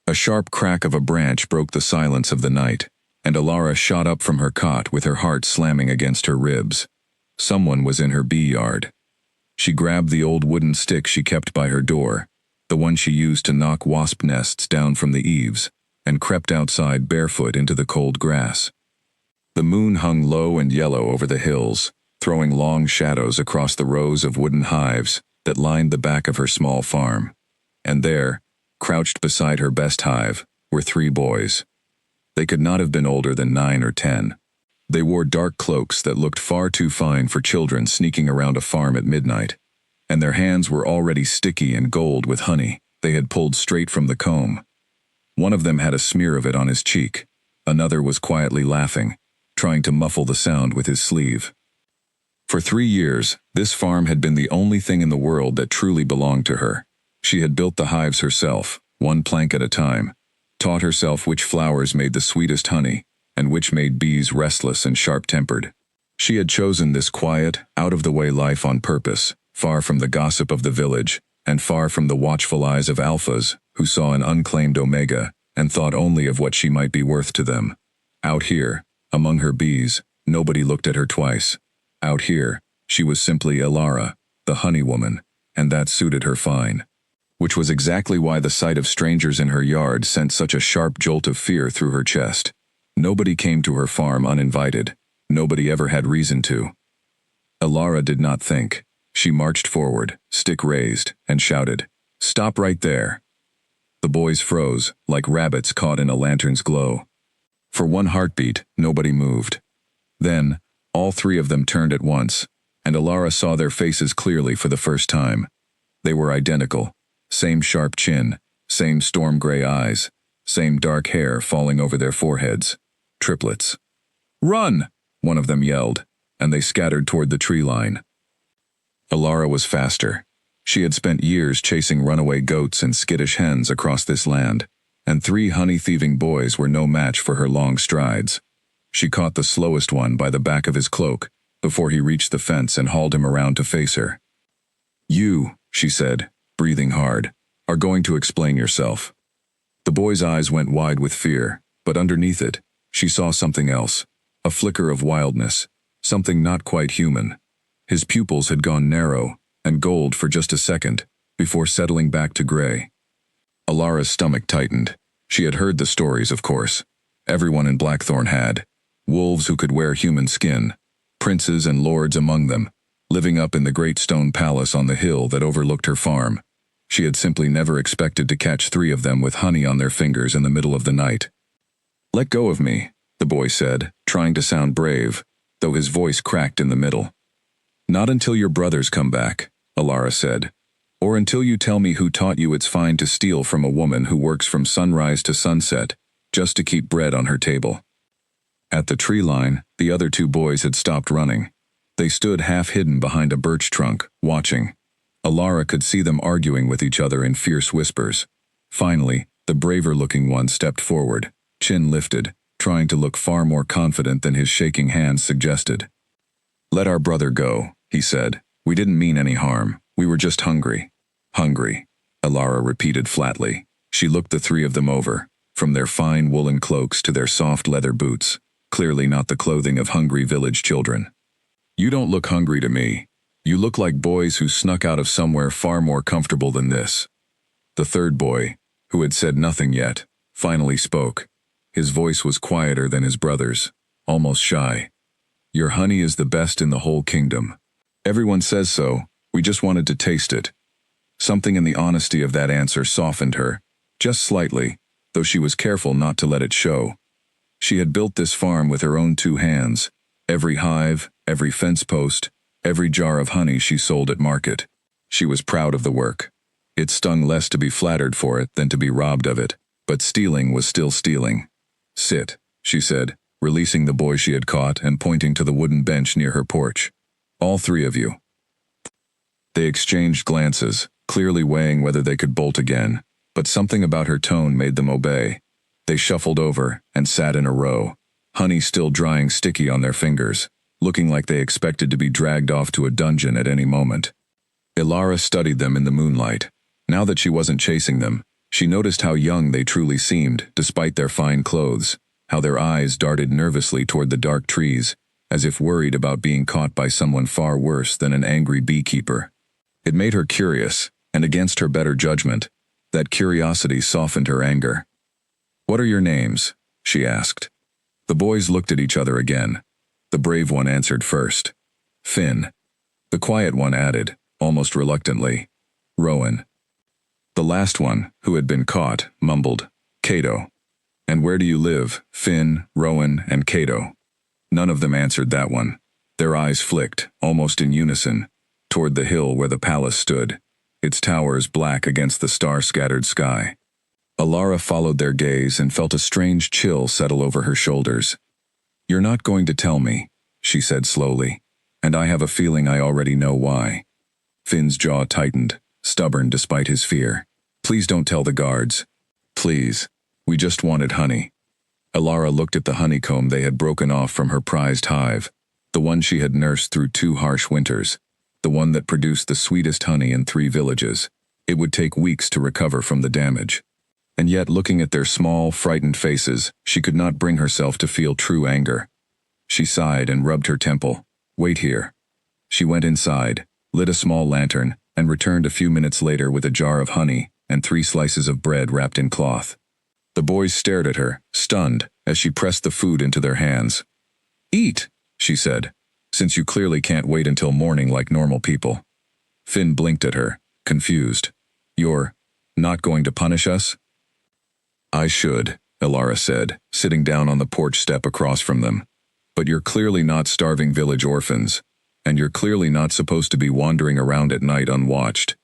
A sharp crack of a branch broke the silence of the night, and Alara shot up from her cot with her heart slamming against her ribs. Someone was in her bee yard. She grabbed the old wooden stick she kept by her door, the one she used to knock wasp nests down from the eaves, and crept outside barefoot into the cold grass. The moon hung low and yellow over the hills, throwing long shadows across the rows of wooden hives that lined the back of her small farm. And there, crouched beside her best hive, were 3 boys. They could not have been older than 9 or 10. They wore dark cloaks that looked far too fine for children sneaking around a farm at midnight, and their hands were already sticky and gold with honey they had pulled straight from the comb. One of them had a smear of it on his cheek. Another was quietly laughing, trying to muffle the sound with his sleeve. For 3 years, this farm had been the only thing in the world that truly belonged to her. She had built the hives herself, one plank at a time, taught herself which flowers made the sweetest honey, and which made bees restless and sharp-tempered. She had chosen this quiet, out-of-the-way life on purpose, far from the gossip of the village, and far from the watchful eyes of alphas who saw an unclaimed omega and thought only of what she might be worth to them. Out here, among her bees, nobody looked at her twice. Out here, she was simply Alara, the honey woman, and that suited her fine. Which was exactly why the sight of strangers in her yard sent such a sharp jolt of fear through her chest. Nobody came to her farm uninvited. Nobody ever had reason to. Alara did not think. She marched forward, stick raised, and shouted, "Stop right there!" The boys froze, like rabbits caught in a lantern's glow. For one heartbeat, nobody moved. Then, all 3 of them turned at once, and Alara saw their faces clearly for the first time. They were identical. Same sharp chin, same storm-gray eyes, same dark hair falling over their foreheads. Triplets. "Run!" one of them yelled, and they scattered toward the tree line. Alara was faster. She had spent years chasing runaway goats and skittish hens across this land, and 3 honey-thieving boys were no match for her long strides. She caught the slowest one by the back of his cloak before he reached the fence and hauled him around to face her. "You," she said, breathing hard, "are going to explain yourself." The boy's eyes went wide with fear, but underneath it, she saw something else, a flicker of wildness, something not quite human. His pupils had gone narrow and gold for just a second, before settling back to gray. Alara's stomach tightened. She had heard the stories, of course. Everyone in Blackthorn had. Wolves who could wear human skin, princes and lords among them, living up in the great stone palace on the hill that overlooked her farm. She had simply never expected to catch 3 of them with honey on their fingers in the middle of the night. "Let go of me," the boy said, trying to sound brave, though his voice cracked in the middle. "Not until your brothers come back," Alara said, "or until you tell me who taught you it's fine to steal from a woman who works from sunrise to sunset, just to keep bread on her table." At the tree line, the other 2 boys had stopped running. They stood half-hidden behind a birch trunk, watching. Alara could see them arguing with each other in fierce whispers. Finally, the braver-looking one stepped forward, chin lifted, trying to look far more confident than his shaking hands suggested. "Let our brother go," he said. "We didn't mean any harm. We were just hungry." "Hungry," Alara repeated flatly. She looked the 3 of them over, from their fine woolen cloaks to their soft leather boots, clearly not the clothing of hungry village children. "You don't look hungry to me. You look like boys who snuck out of somewhere far more comfortable than this." The 3rd boy, who had said nothing yet, finally spoke. His voice was quieter than his brother's, almost shy. "Your honey is the best in the whole kingdom. Everyone says so. We just wanted to taste it." Something in the honesty of that answer softened her, just slightly, though she was careful not to let it show. She had built this farm with her own 2 hands. Every hive, every fence post, every jar of honey she sold at market. She was proud of the work. It stung less to be flattered for it than to be robbed of it, but stealing was still stealing. "Sit," she said, releasing the boy she had caught and pointing to the wooden bench near her porch. "All 3 of you." They exchanged glances, clearly weighing whether they could bolt again, but something about her tone made them obey. They shuffled over and sat in a row, honey still drying sticky on their fingers, looking like they expected to be dragged off to a dungeon at any moment. Alara studied them in the moonlight. Now that she wasn't chasing them, She noticed how young they truly seemed, despite their fine clothes, how their eyes darted nervously toward the dark trees, as if worried about being caught by someone far worse than an angry beekeeper. It made her curious, and against her better judgment, that curiosity softened her anger. "What are your names?" she asked. The boys looked at each other again. The brave one answered first. "Finn." The quiet one added, almost reluctantly, "Rowan." The last one, who had been caught, mumbled, "Cato." "And where do you live?" Finn, Rowan, and Cato. None of them answered that one. Their eyes flicked, almost in unison, toward the hill where the palace stood, its towers black against the star-scattered sky. Alara followed their gaze and felt a strange chill settle over her shoulders. "You're not going to tell me," she said slowly, "and I have a feeling I already know why." Finn's jaw tightened, stubborn despite his fear. "Please don't tell the guards. Please. We just wanted honey." Alara looked at the honeycomb they had broken off from her prized hive, the one she had nursed through 2 harsh winters, the one that produced the sweetest honey in 3 villages. It would take weeks to recover from the damage. And yet, looking at their small, frightened faces, she could not bring herself to feel true anger. She sighed and rubbed her temple. "Wait here." She went inside, lit a small lantern, and returned a few minutes later with a jar of honey and 3 slices of bread wrapped in cloth. The boys stared at her, stunned, as she pressed the food into their hands. "Eat," she said, "since you clearly can't wait until morning like normal people." Finn blinked at her, confused. "You're not going to punish us?" "I should," Alara said, sitting down on the porch step across from them. "But you're clearly not starving village orphans, and you're clearly not supposed to be wandering around at night unwatched.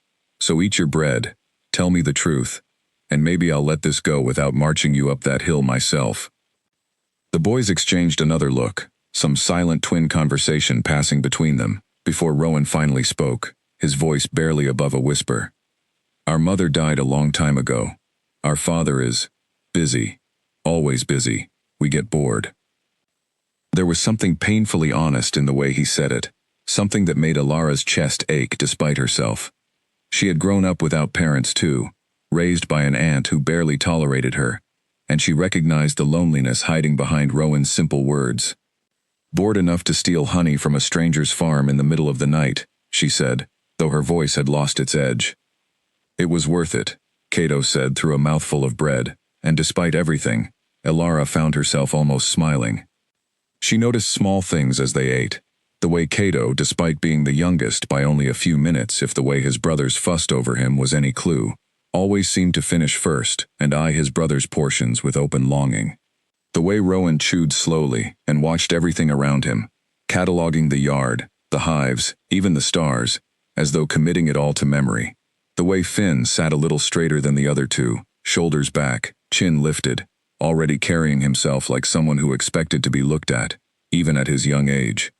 So eat your bread, tell me the truth, and maybe I'll let this go without marching you up that hill myself." The boys exchanged another look, some silent twin conversation passing between them, before Rowan finally spoke, his voice barely above a whisper. "Our mother died a long time ago. Our father is busy, always busy. We get bored." There was something painfully honest in the way he said it, something that made Alara's chest ache despite herself. She had grown up without parents too, raised by an aunt who barely tolerated her, and she recognized the loneliness hiding behind Rowan's simple words. "Bored enough to steal honey from a stranger's farm in the middle of the night," she said, though her voice had lost its edge. "It was worth it," Cato said through a mouthful of bread, and despite everything, Alara found herself almost smiling. She noticed small things as they ate, the way Cato, despite being the youngest by only a few minutes if the way his brothers fussed over him was any clue, always seemed to finish first and eye his brother's portions with open longing. The way Rowan chewed slowly and watched everything around him, cataloging the yard, the hives, even the stars, as though committing it all to memory. The way Finn sat a little straighter than the other two, shoulders back, chin lifted, already carrying himself like someone who expected to be looked at, even at his young age.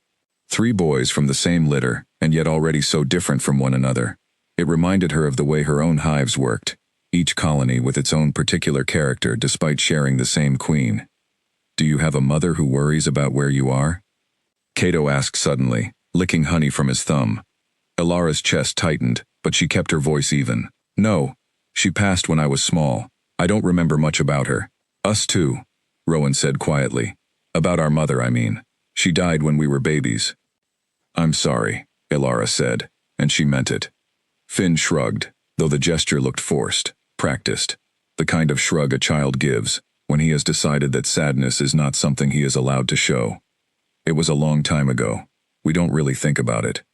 3 boys from the same litter, and yet already so different from one another. It reminded her of the way her own hives worked, each colony with its own particular character despite sharing the same queen. "Do you have a mother who worries about where you are?" Cato asked suddenly, licking honey from his thumb. Alara's chest tightened, but she kept her voice even. "No. She passed when I was small. I don't remember much about her." "Us too," Rowan said quietly. "About our mother, I mean. She died when we were babies." "I'm sorry," Alara said, and she meant it. Finn shrugged, though the gesture looked forced, practiced, the kind of shrug a child gives when he has decided that sadness is not something he is allowed to show. "It was a long time ago. We don't really think about it."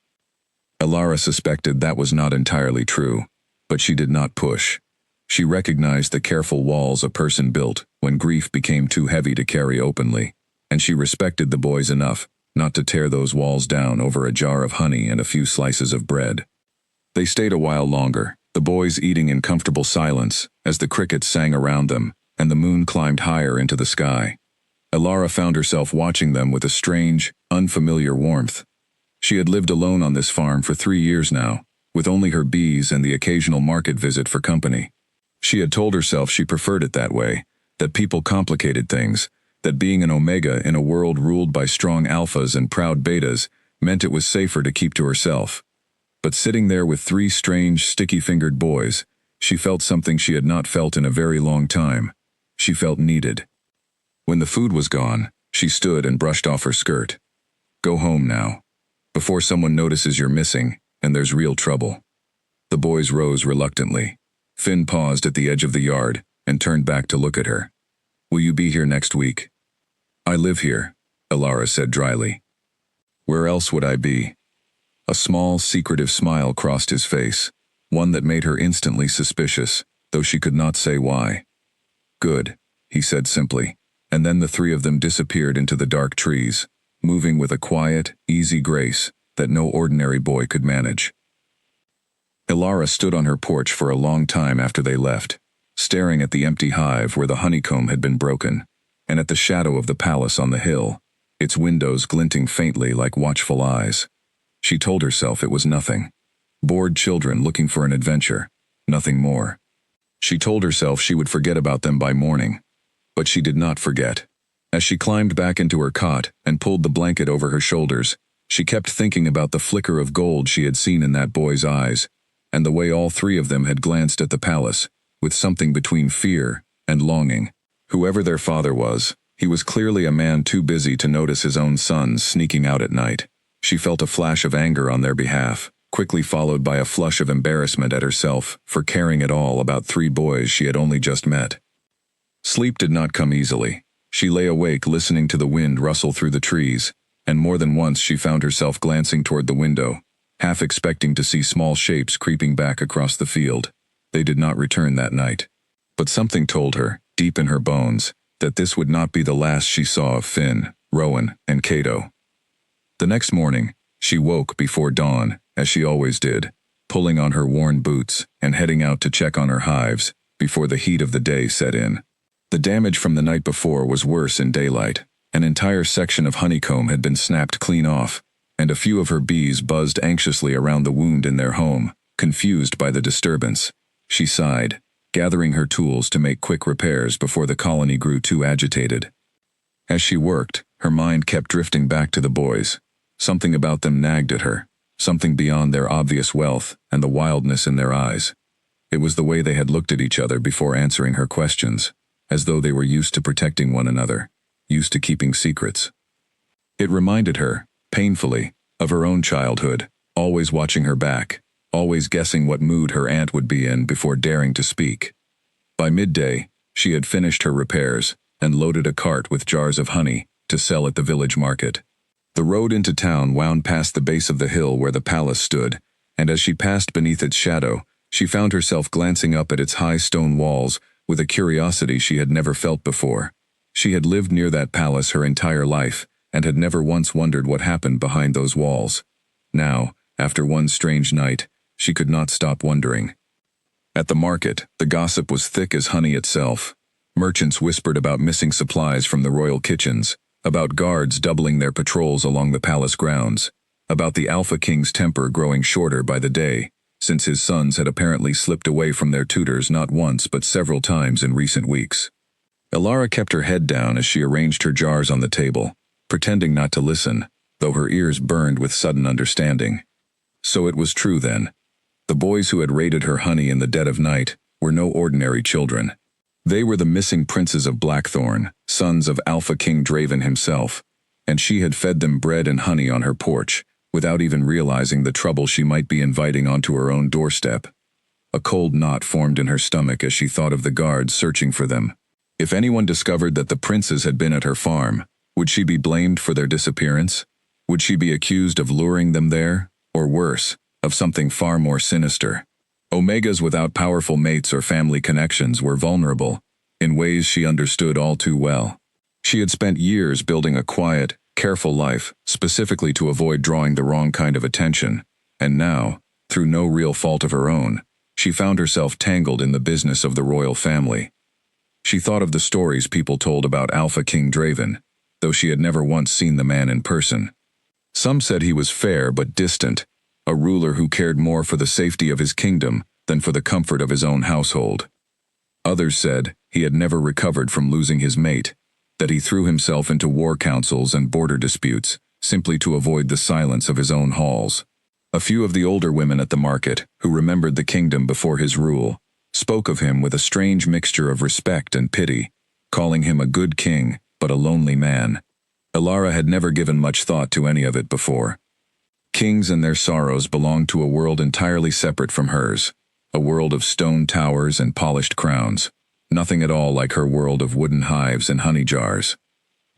Alara suspected that was not entirely true, but she did not push. She recognized the careful walls a person built when grief became too heavy to carry openly, and she respected the boys enough not to tear those walls down over a jar of honey and a few slices of bread. They stayed a while longer, the boys eating in comfortable silence as the crickets sang around them and the moon climbed higher into the sky. Alara found herself watching them with a strange, unfamiliar warmth. She had lived alone on this farm for 3 years now, with only her bees and the occasional market visit for company. She had told herself she preferred it that way, that people complicated things, that being an omega in a world ruled by strong alphas and proud betas meant it was safer to keep to herself. But sitting there with 3 strange, sticky-fingered boys, She felt something she had not felt in a very long time. She felt needed. When the food was gone, she stood and brushed off her skirt. Go home now, before someone notices you're missing, and there's real trouble. The boys rose reluctantly. Finn paused at the edge of the yard and turned back to look at her. Will you be here next week? I live here, Elara said dryly. Where else would I be? A small, secretive smile crossed his face, one that made her instantly suspicious, though she could not say why. Good, he said simply, and then the three of them disappeared into the dark trees, moving with a quiet, easy grace that no ordinary boy could manage. Elara stood on her porch for a long time after they left, staring at the empty hive where the honeycomb had been broken, and at the shadow of the palace on the hill, its windows glinting faintly like watchful eyes. She told herself it was nothing. Bored children looking for an adventure, nothing more. She told herself she would forget about them by morning, but she did not forget. As she climbed back into her cot and pulled the blanket over her shoulders, she kept thinking about the flicker of gold she had seen in that boy's eyes, and the way all three of them had glanced at the palace, with something between fear and longing. Whoever their father was, he was clearly a man too busy to notice his own sons sneaking out at night. She felt a flash of anger on their behalf, quickly followed by a flush of embarrassment at herself for caring at all about three boys she had only just met. Sleep did not come easily. She lay awake listening to the wind rustle through the trees, and more than once she found herself glancing toward the window, half expecting to see small shapes creeping back across the field. They did not return that night. But something told her, deep in her bones, that this would not be the last she saw of Finn, Rowan, and Cato. The next morning, she woke before dawn, as she always did, pulling on her worn boots and heading out to check on her hives before the heat of the day set in. The damage from the night before was worse in daylight. An entire section of honeycomb had been snapped clean off, and a few of her bees buzzed anxiously around the wound in their home, confused by the disturbance. She sighed, gathering her tools to make quick repairs before the colony grew too agitated. As she worked, her mind kept drifting back to the boys. Something about them nagged at her, something beyond their obvious wealth and the wildness in their eyes. It was the way they had looked at each other before answering her questions, as though they were used to protecting one another, used to keeping secrets. It reminded her, painfully, of her own childhood, always watching her back, always guessing what mood her aunt would be in before daring to speak. By midday, she had finished her repairs and loaded a cart with jars of honey to sell at the village market. The road into town wound past the base of the hill where the palace stood, and as she passed beneath its shadow, she found herself glancing up at its high stone walls with a curiosity she had never felt before. She had lived near that palace her entire life and had never once wondered what happened behind those walls. Now, after one strange night, she could not stop wondering. At the market, the gossip was thick as honey itself. Merchants whispered about missing supplies from the royal kitchens, about guards doubling their patrols along the palace grounds, about the Alpha King's temper growing shorter by the day, since his sons had apparently slipped away from their tutors not once but several times in recent weeks. Elara kept her head down as she arranged her jars on the table, pretending not to listen, though her ears burned with sudden understanding. So it was true then. The boys who had raided her honey in the dead of night were no ordinary children. They were the missing princes of Blackthorn, sons of Alpha King Draven himself, and she had fed them bread and honey on her porch, without even realizing the trouble she might be inviting onto her own doorstep. A cold knot formed in her stomach as she thought of the guards searching for them. If anyone discovered that the princes had been at her farm, would she be blamed for their disappearance? Would she be accused of luring them there, or worse, of something far more sinister? Omegas without powerful mates or family connections were vulnerable, in ways she understood all too well. She had spent years building a quiet, careful life, specifically to avoid drawing the wrong kind of attention, and now, through no real fault of her own, she found herself tangled in the business of the royal family. She thought of the stories people told about Alpha King Draven, though she had never once seen the man in person. Some said he was fair but distant, a ruler who cared more for the safety of his kingdom than for the comfort of his own household. Others said he had never recovered from losing his mate, that he threw himself into war councils and border disputes simply to avoid the silence of his own halls. A few of the older women at the market, who remembered the kingdom before his rule, spoke of him with a strange mixture of respect and pity, calling him a good king, but a lonely man. Elara had never given much thought to any of it before. Kings and their sorrows belonged to a world entirely separate from hers, a world of stone towers and polished crowns, nothing at all like her world of wooden hives and honey jars.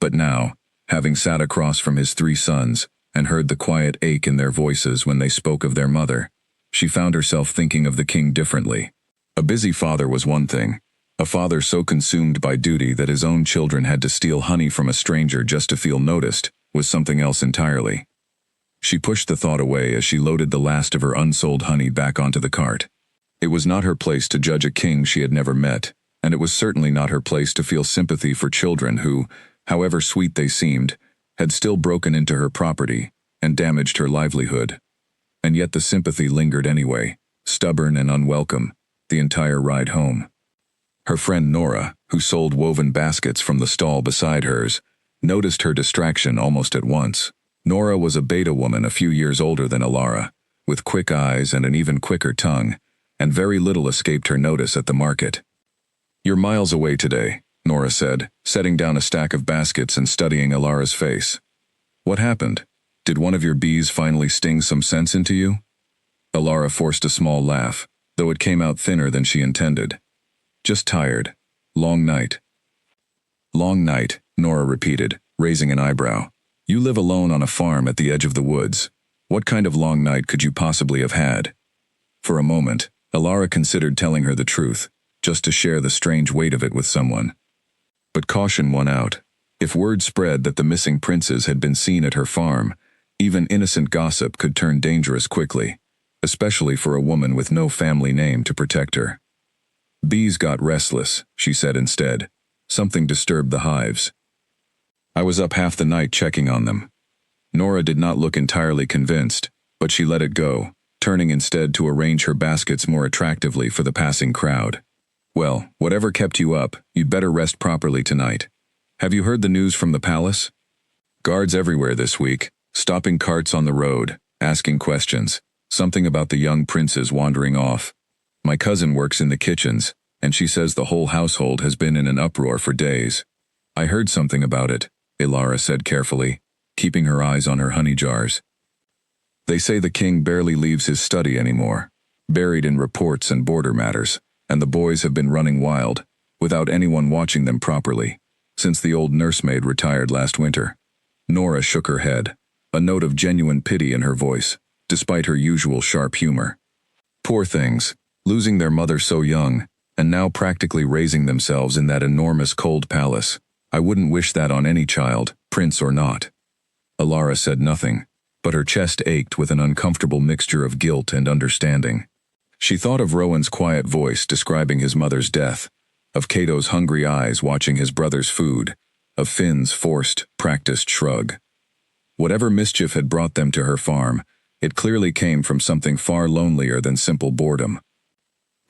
But now, having sat across from his 3 sons, and heard the quiet ache in their voices when they spoke of their mother, she found herself thinking of the king differently. A busy father was one thing. A father so consumed by duty that his own children had to steal honey from a stranger just to feel noticed was something else entirely. She pushed the thought away as she loaded the last of her unsold honey back onto the cart. It was not her place to judge a king she had never met, and it was certainly not her place to feel sympathy for children who, however sweet they seemed, had still broken into her property and damaged her livelihood. And yet the sympathy lingered anyway, stubborn and unwelcome, the entire ride home. Her friend Nora, who sold woven baskets from the stall beside hers, noticed her distraction almost at once. Nora was a beta woman a few years older than Elara, with quick eyes and an even quicker tongue, and very little escaped her notice at the market. "You're miles away today," Nora said, setting down a stack of baskets and studying Elara's face. "What happened? Did one of your bees finally sting some sense into you?" Elara forced a small laugh, though it came out thinner than she intended. "Just tired. Long night." "Long night," Nora repeated, raising an eyebrow. "You live alone on a farm at the edge of the woods. What kind of long night could you possibly have had?" For a moment, Elara considered telling her the truth, just to share the strange weight of it with someone. But caution won out. If word spread that the missing princes had been seen at her farm, even innocent gossip could turn dangerous quickly, especially for a woman with no family name to protect her. "Bees got restless," she said instead. "Something disturbed the hives. I was up half the night checking on them." Nora did not look entirely convinced, but she let it go, turning instead to arrange her baskets more attractively for the passing crowd. "Well, whatever kept you up, you'd better rest properly tonight. Have you heard the news from the palace? Guards everywhere this week, stopping carts on the road, asking questions, something about the young princes wandering off. My cousin works in the kitchens, and she says the whole household has been in an uproar for days." "I heard something about it," Elara said carefully, keeping her eyes on her honey jars. "They say the king barely leaves his study anymore, buried in reports and border matters, and the boys have been running wild, without anyone watching them properly, since the old nursemaid retired last winter." Nora shook her head, a note of genuine pity in her voice, despite her usual sharp humor. "Poor things, losing their mother so young, and now practically raising themselves in that enormous cold palace. I wouldn't wish that on any child, prince or not." Elara said nothing, but her chest ached with an uncomfortable mixture of guilt and understanding. She thought of Rowan's quiet voice describing his mother's death, of Cato's hungry eyes watching his brother's food, of Finn's forced, practiced shrug. Whatever mischief had brought them to her farm, it clearly came from something far lonelier than simple boredom.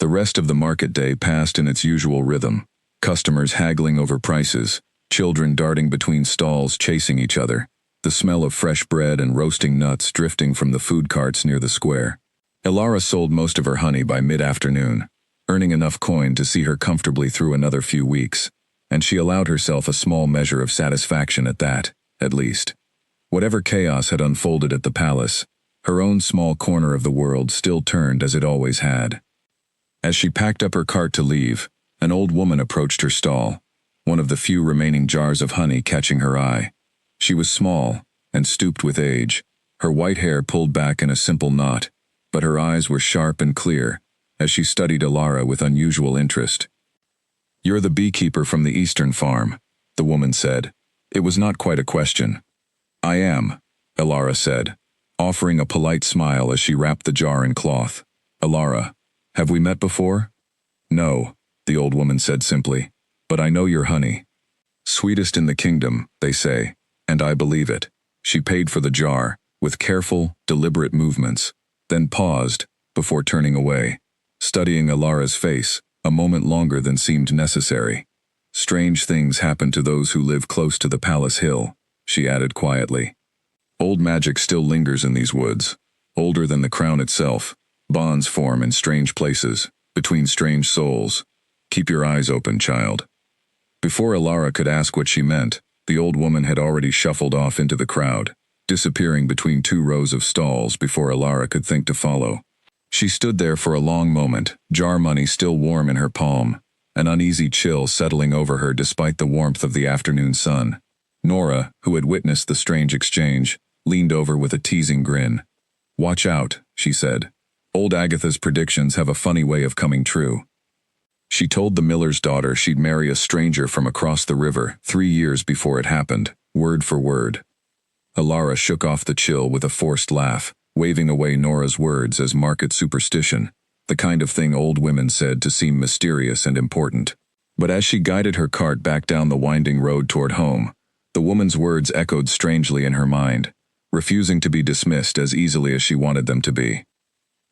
The rest of the market day passed in its usual rhythm, customers haggling over prices, children darting between stalls chasing each other, the smell of fresh bread and roasting nuts drifting from the food carts near the square. Elara sold most of her honey by mid-afternoon, earning enough coin to see her comfortably through another few weeks, and she allowed herself a small measure of satisfaction at that, at least. Whatever chaos had unfolded at the palace, her own small corner of the world still turned as it always had. As she packed up her cart to leave, an old woman approached her stall, one of the few remaining jars of honey catching her eye. She was small and stooped with age, her white hair pulled back in a simple knot, but her eyes were sharp and clear as she studied Elara with unusual interest. "You're the beekeeper from the eastern farm," the woman said. It was not quite a question. "I am," Elara said, offering a polite smile as she wrapped the jar in cloth. "Elara, have we met before?" "No," the old woman said simply, "but I know your honey. Sweetest in the kingdom, they say, and I believe it." She paid for the jar, with careful, deliberate movements, then paused, before turning away, studying Elara's face a moment longer than seemed necessary. "Strange things happen to those who live close to the palace hill," she added quietly. "Old magic still lingers in these woods, older than the crown itself. Bonds form in strange places, between strange souls. Keep your eyes open, child. Before Alara could ask what she meant, the old woman had already shuffled off into the crowd, disappearing between two rows of stalls before Alara could think to follow. She stood there for a long moment, jar money still warm in her palm, an uneasy chill settling over her despite the warmth of the afternoon sun. Nora, who had witnessed the strange exchange, leaned over with a teasing grin. "Watch out," she said. "Old Agatha's predictions have a funny way of coming true." She told the miller's daughter she'd marry a stranger from across the river 3 years before it happened, word for word. Alara shook off the chill with a forced laugh, waving away Nora's words as market superstition, the kind of thing old women said to seem mysterious and important. But as she guided her cart back down the winding road toward home, the woman's words echoed strangely in her mind, refusing to be dismissed as easily as she wanted them to be.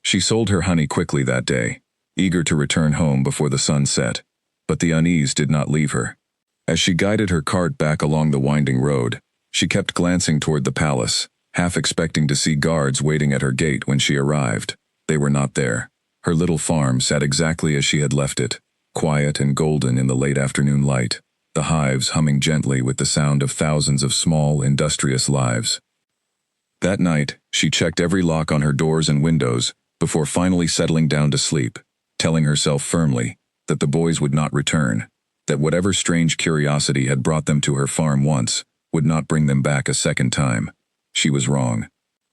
She sold her honey quickly that day, eager to return home before the sun set, but the unease did not leave her. As she guided her cart back along the winding road, she kept glancing toward the palace, half expecting to see guards waiting at her gate when she arrived. They were not there. Her little farm sat exactly as she had left it, quiet and golden in the late afternoon light, the hives humming gently with the sound of thousands of small, industrious lives. That night, she checked every lock on her doors and windows before finally settling down to sleep, telling herself firmly that the boys would not return, that whatever strange curiosity had brought them to her farm once would not bring them back a second time. She was wrong.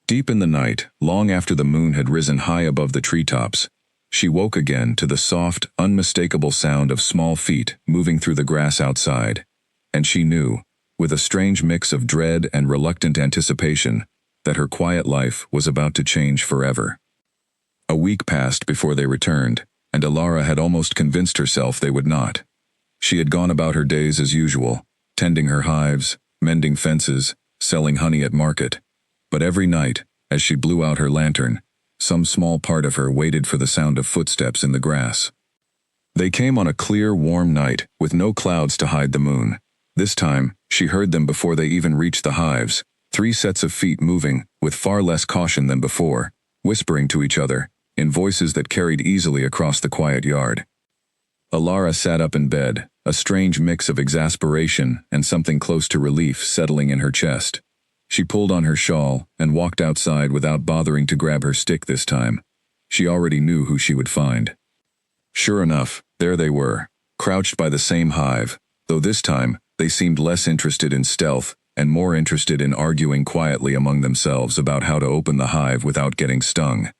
Deep in the night, long after the moon had risen high above the treetops, she woke again to the soft, unmistakable sound of small feet moving through the grass outside, and she knew, with a strange mix of dread and reluctant anticipation, that her quiet life was about to change forever. A week passed before they returned, and Alara had almost convinced herself they would not. She had gone about her days as usual, tending her hives, mending fences, selling honey at market. But every night, as she blew out her lantern, some small part of her waited for the sound of footsteps in the grass. They came on a clear, warm night, with no clouds to hide the moon. This time, she heard them before they even reached the hives, 3 sets of feet moving, with far less caution than before, whispering to each other, in voices that carried easily across the quiet yard. Alara sat up in bed, a strange mix of exasperation and something close to relief settling in her chest. She pulled on her shawl and walked outside without bothering to grab her stick this time. She already knew who she would find. Sure enough, there they were, crouched by the same hive, though this time they seemed less interested in stealth and more interested in arguing quietly among themselves about how to open the hive without getting stung.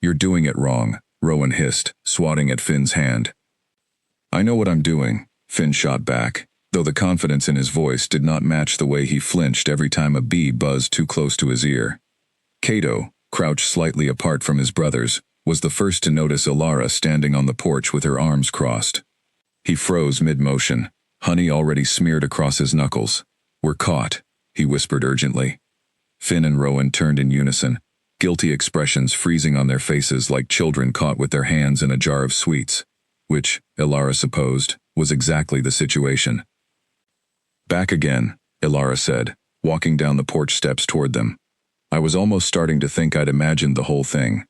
"You're doing it wrong," Rowan hissed, swatting at Finn's hand. "I know what I'm doing," Finn shot back, though the confidence in his voice did not match the way he flinched every time a bee buzzed too close to his ear. Cato, crouched slightly apart from his brothers, was the first to notice Alara standing on the porch with her arms crossed. He froze mid-motion, honey already smeared across his knuckles. "We're caught," he whispered urgently. Finn and Rowan turned in unison, guilty expressions freezing on their faces like children caught with their hands in a jar of sweets, which, Alara supposed, was exactly the situation. "Back again," Alara said, walking down the porch steps toward them. "I was almost starting to think I'd imagined the whole thing."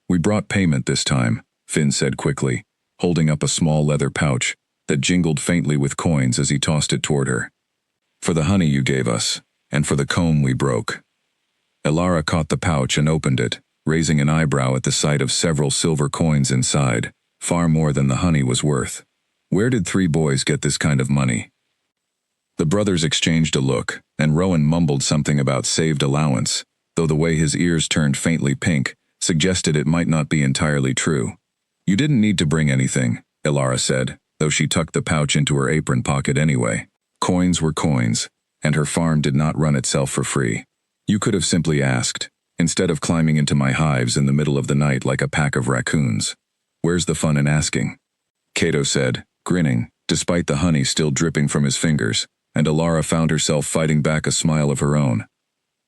"We brought payment this time," Finn said quickly, holding up a small leather pouch that jingled faintly with coins as he tossed it toward her. "For the honey you gave us, and for the comb we broke." Alara caught the pouch and opened it, raising an eyebrow at the sight of several silver coins inside, far more than the honey was worth. Where did 3 boys get this kind of money? The brothers exchanged a look, and Rowan mumbled something about saved allowance, though the way his ears turned faintly pink suggested it might not be entirely true. "You didn't need to bring anything," Alara said, though she tucked the pouch into her apron pocket anyway. Coins were coins, and her farm did not run itself for free. "You could have simply asked, instead of climbing into my hives in the middle of the night like a pack of raccoons. Where's the fun in asking?" Cato said, grinning, despite the honey still dripping from his fingers, and Alara found herself fighting back a smile of her own.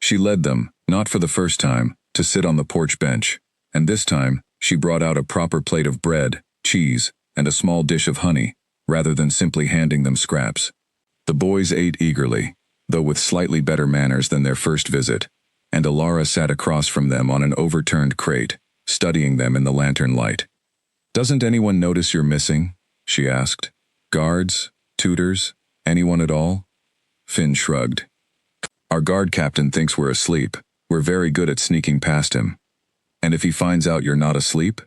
She led them, not for the first time, to sit on the porch bench, and this time she brought out a proper plate of bread, cheese, and a small dish of honey, rather than simply handing them scraps. The boys ate eagerly, though with slightly better manners than their first visit, and Alara sat across from them on an overturned crate, studying them in the lantern light. Doesn't anyone notice you're missing? She asked. Guards? Tutors? Anyone at all? Finn shrugged. Our guard captain thinks we're asleep. We're very good at sneaking past him. And if he finds out you're not asleep?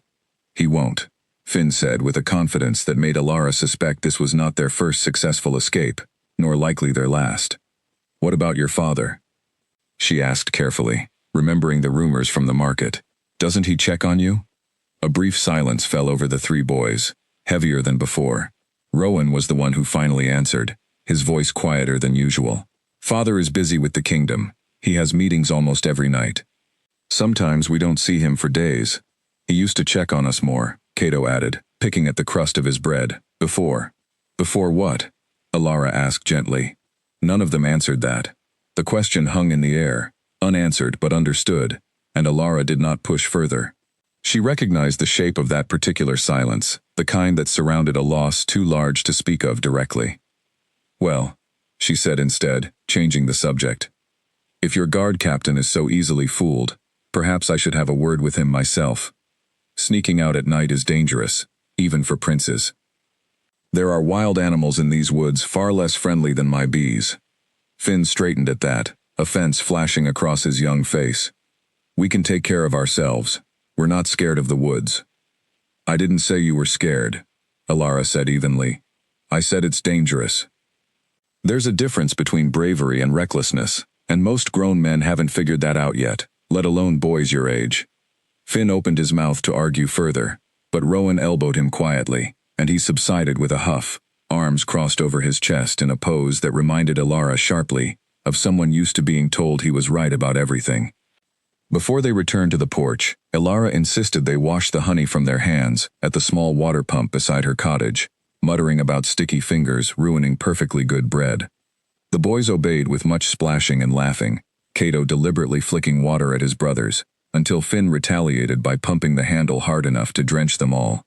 He won't, Finn said with a confidence that made Alara suspect this was not their first successful escape, nor likely their last. What about your father? She asked carefully, remembering the rumors from the market. Doesn't he check on you? A brief silence fell over the three boys, heavier than before. Rowan was the one who finally answered, his voice quieter than usual. Father is busy with the kingdom. He has meetings almost every night. Sometimes we don't see him for days. He used to check on us more, Cato added, picking at the crust of his bread. Before. Before what? Alara asked gently. None of them answered that. The question hung in the air, unanswered but understood, and Alara did not push further. She recognized the shape of that particular silence, the kind that surrounded a loss too large to speak of directly. Well, she said instead, changing the subject. If your guard captain is so easily fooled, perhaps I should have a word with him myself. Sneaking out at night is dangerous, even for princes. There are wild animals in these woods far less friendly than my bees. Finn straightened at that, offense flashing across his young face. We can take care of ourselves. We're not scared of the woods. I didn't say you were scared, Alara said evenly. I said it's dangerous. There's a difference between bravery and recklessness, and most grown men haven't figured that out yet, let alone boys your age. Finn opened his mouth to argue further, but Rowan elbowed him quietly, and he subsided with a huff, arms crossed over his chest in a pose that reminded Alara sharply of someone used to being told he was right about everything. Before they returned to the porch, Alara insisted they wash the honey from their hands at the small water pump beside her cottage, muttering about sticky fingers ruining perfectly good bread. The boys obeyed with much splashing and laughing, Cato deliberately flicking water at his brothers, until Finn retaliated by pumping the handle hard enough to drench them all.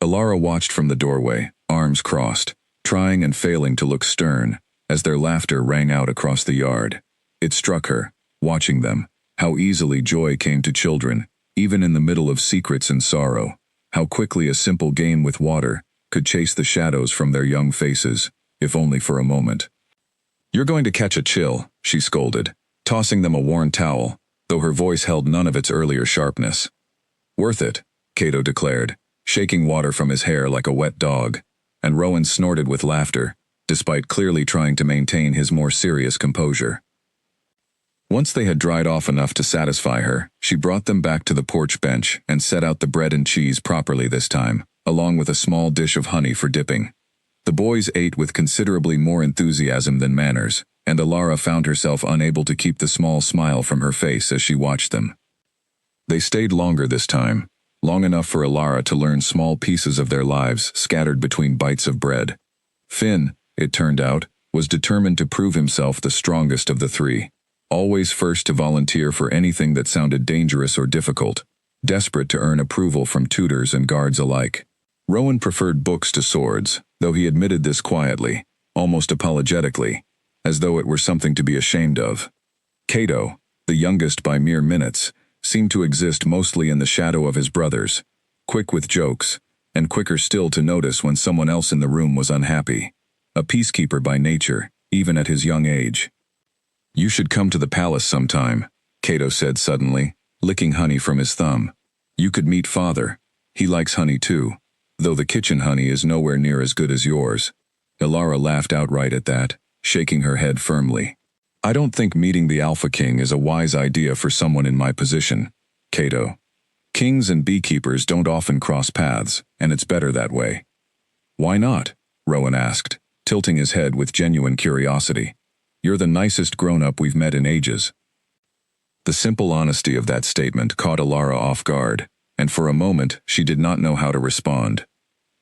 Alara watched from the doorway, arms crossed, trying and failing to look stern, as their laughter rang out across the yard. It struck her, watching them, how easily joy came to children, even in the middle of secrets and sorrow, how quickly a simple game with water could chase the shadows from their young faces, if only for a moment. You're going to catch a chill, she scolded, tossing them a worn towel, though her voice held none of its earlier sharpness. Worth it, Cato declared, shaking water from his hair like a wet dog, and Rowan snorted with laughter, despite clearly trying to maintain his more serious composure. Once they had dried off enough to satisfy her, she brought them back to the porch bench and set out the bread and cheese properly this time, along with a small dish of honey for dipping. The boys ate with considerably more enthusiasm than manners, and Alara found herself unable to keep the small smile from her face as she watched them. They stayed longer this time, long enough for Alara to learn small pieces of their lives scattered between bites of bread. Finn, it turned out, was determined to prove himself the strongest of the three, always first to volunteer for anything that sounded dangerous or difficult, desperate to earn approval from tutors and guards alike. Rowan preferred books to swords, though he admitted this quietly, almost apologetically, as though it were something to be ashamed of. Cato, the youngest by mere minutes, seemed to exist mostly in the shadow of his brothers, quick with jokes, and quicker still to notice when someone else in the room was unhappy. A peacekeeper by nature, even at his young age. You should come to the palace sometime, Cato said suddenly, licking honey from his thumb. You could meet Father. He likes honey too, though the kitchen honey is nowhere near as good as yours. Alara laughed outright at that, shaking her head firmly. I don't think meeting the Alpha King is a wise idea for someone in my position, Cato. Kings and beekeepers don't often cross paths, and it's better that way. Why not? Rowan asked, tilting his head with genuine curiosity. You're the nicest grown-up we've met in ages. The simple honesty of that statement caught Alara off guard, and for a moment she did not know how to respond.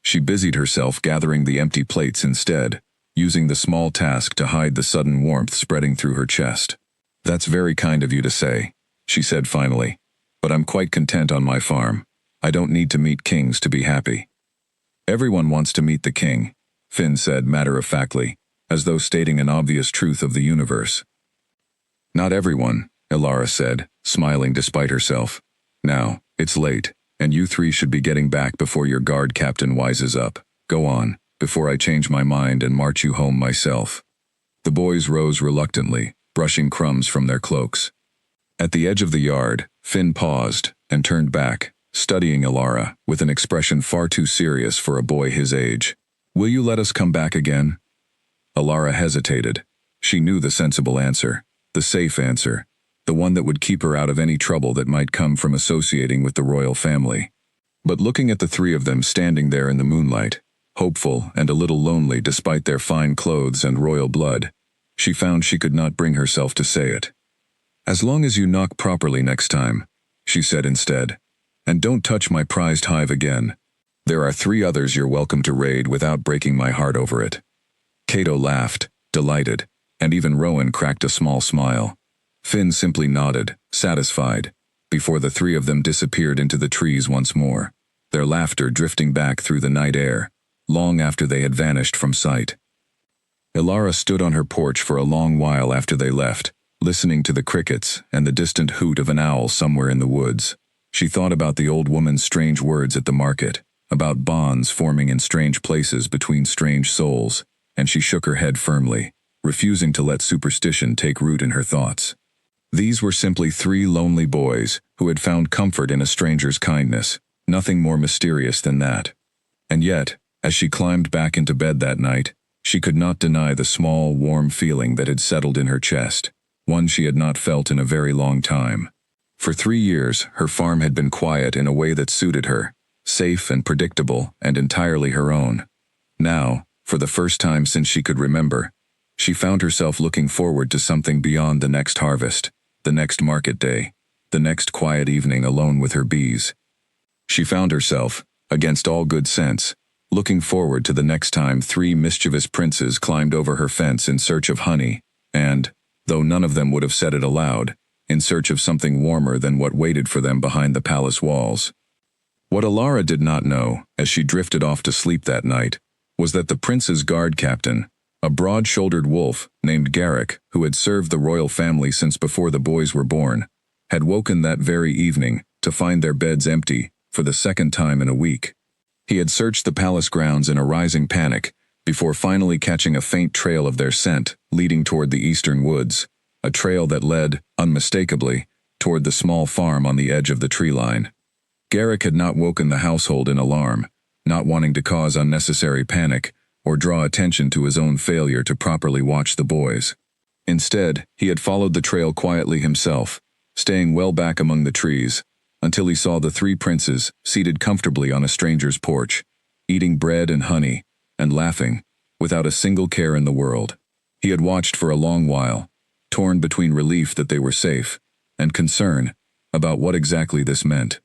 She busied herself gathering the empty plates instead, using the small task to hide the sudden warmth spreading through her chest. That's very kind of you to say, she said finally, but I'm quite content on my farm. I don't need to meet kings to be happy. Everyone wants to meet the king, Finn said matter-of-factly, as though stating an obvious truth of the universe. Not everyone, Alara said, smiling despite herself. Now, it's late. and you three should be getting back before your guard captain wises up. Go on, before I change my mind and march you home myself." The boys rose reluctantly, brushing crumbs from their cloaks. At the edge of the yard, Finn paused and turned back, studying Alara with an expression far too serious for a boy his age. "Will you let us come back again?" Alara hesitated. She knew the sensible answer, the safe answer, the one that would keep her out of any trouble that might come from associating with the royal family. But looking at the three of them standing there in the moonlight, hopeful and a little lonely despite their fine clothes and royal blood, she found she could not bring herself to say it. "As long as you knock properly next time," she said instead, "and don't touch my prized hive again. There are 3 others you're welcome to raid without breaking my heart over it." Cato laughed, delighted, and even Rowan cracked a small smile. Finn simply nodded, satisfied, before the 3 of them disappeared into the trees once more, their laughter drifting back through the night air, long after they had vanished from sight. Alara stood on her porch for a long while after they left, listening to the crickets and the distant hoot of an owl somewhere in the woods. She thought about the old woman's strange words at the market, about bonds forming in strange places between strange souls, and she shook her head firmly, refusing to let superstition take root in her thoughts. These were simply 3 lonely boys who had found comfort in a stranger's kindness, nothing more mysterious than that. And yet, as she climbed back into bed that night, she could not deny the small, warm feeling that had settled in her chest, one she had not felt in a very long time. For 3 years, her farm had been quiet in a way that suited her, safe and predictable and entirely her own. Now, for the first time since she could remember, she found herself looking forward to something beyond the next harvest, the next market day, the next quiet evening alone with her bees. She found herself, against all good sense, looking forward to the next time 3 mischievous princes climbed over her fence in search of honey, and, though none of them would have said it aloud, in search of something warmer than what waited for them behind the palace walls. What Alara did not know, as she drifted off to sleep that night, was that the prince's guard captain, a broad-shouldered wolf named Garrick, who had served the royal family since before the boys were born, had woken that very evening to find their beds empty for the 2nd time in a week. He had searched the palace grounds in a rising panic before finally catching a faint trail of their scent leading toward the eastern woods, a trail that led, unmistakably, toward the small farm on the edge of the tree line. Garrick had not woken the household in alarm, not wanting to cause unnecessary panic or draw attention to his own failure to properly watch the boys. Instead, he had followed the trail quietly himself, staying well back among the trees, until he saw the 3 princes seated comfortably on a stranger's porch, eating bread and honey, and laughing, without a single care in the world. He had watched for a long while, torn between relief that they were safe, and concern about what exactly this meant.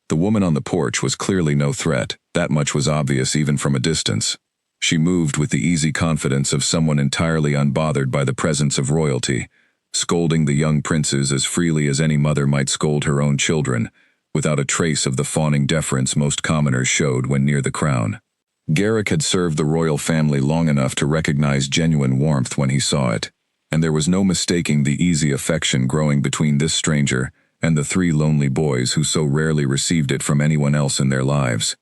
The woman on the porch was clearly no threat, that much was obvious even from a distance. She moved with the easy confidence of someone entirely unbothered by the presence of royalty, scolding the young princes as freely as any mother might scold her own children, without a trace of the fawning deference most commoners showed when near the crown. Garrick had served the royal family long enough to recognize genuine warmth when he saw it, and there was no mistaking the easy affection growing between this stranger and the 3 lonely boys who so rarely received it from anyone else in their lives.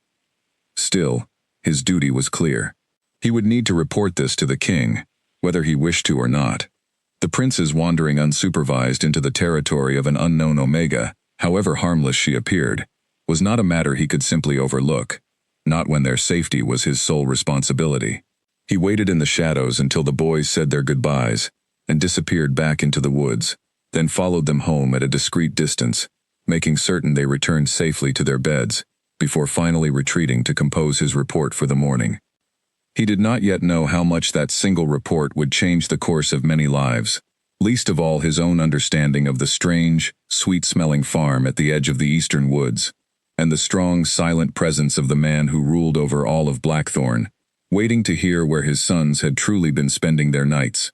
Still, his duty was clear. He would need to report this to the king, whether he wished to or not. The princes wandering unsupervised into the territory of an unknown Omega, however harmless she appeared, was not a matter he could simply overlook, not when their safety was his sole responsibility. He waited in the shadows until the boys said their goodbyes and disappeared back into the woods, then followed them home at a discreet distance, making certain they returned safely to their beds, before finally retreating to compose his report for the morning. He did not yet know how much that single report would change the course of many lives, least of all his own understanding of the strange, sweet-smelling farm at the edge of the eastern woods, and the strong, silent presence of the man who ruled over all of Blackthorn, waiting to hear where his sons had truly been spending their nights.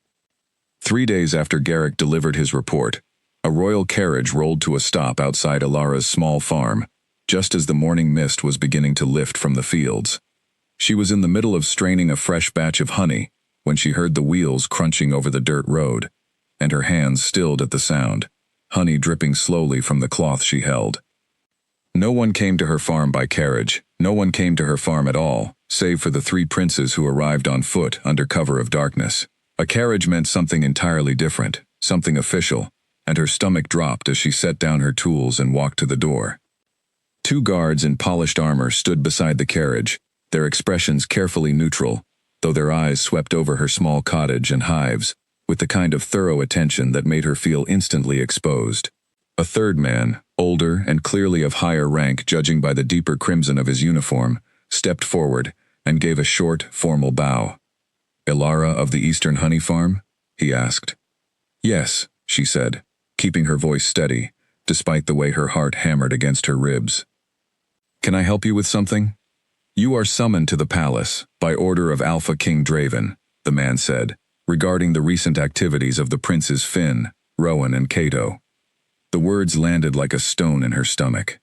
3 days after Garrick delivered his report, a royal carriage rolled to a stop outside Alara's small farm, just as the morning mist was beginning to lift from the fields. She was in the middle of straining a fresh batch of honey when she heard the wheels crunching over the dirt road, and her hands stilled at the sound, honey dripping slowly from the cloth she held. No one came to her farm by carriage. No one came to her farm at all, save for the 3 princes who arrived on foot under cover of darkness. A carriage meant something entirely different, something official, and her stomach dropped as she set down her tools and walked to the door. 2 guards in polished armor stood beside the carriage, their expressions carefully neutral, though their eyes swept over her small cottage and hives, with the kind of thorough attention that made her feel instantly exposed. A third man, older and clearly of higher rank judging by the deeper crimson of his uniform, stepped forward and gave a short, formal bow. "Ilara of the Eastern Honey Farm?" he asked. "Yes," she said, keeping her voice steady, despite the way her heart hammered against her ribs. "Can I help you with something?" "You are summoned to the palace, by order of Alpha King Draven," the man said, regarding the recent activities of the princes Finn, Rowan and Cato. The words landed like a stone in her stomach.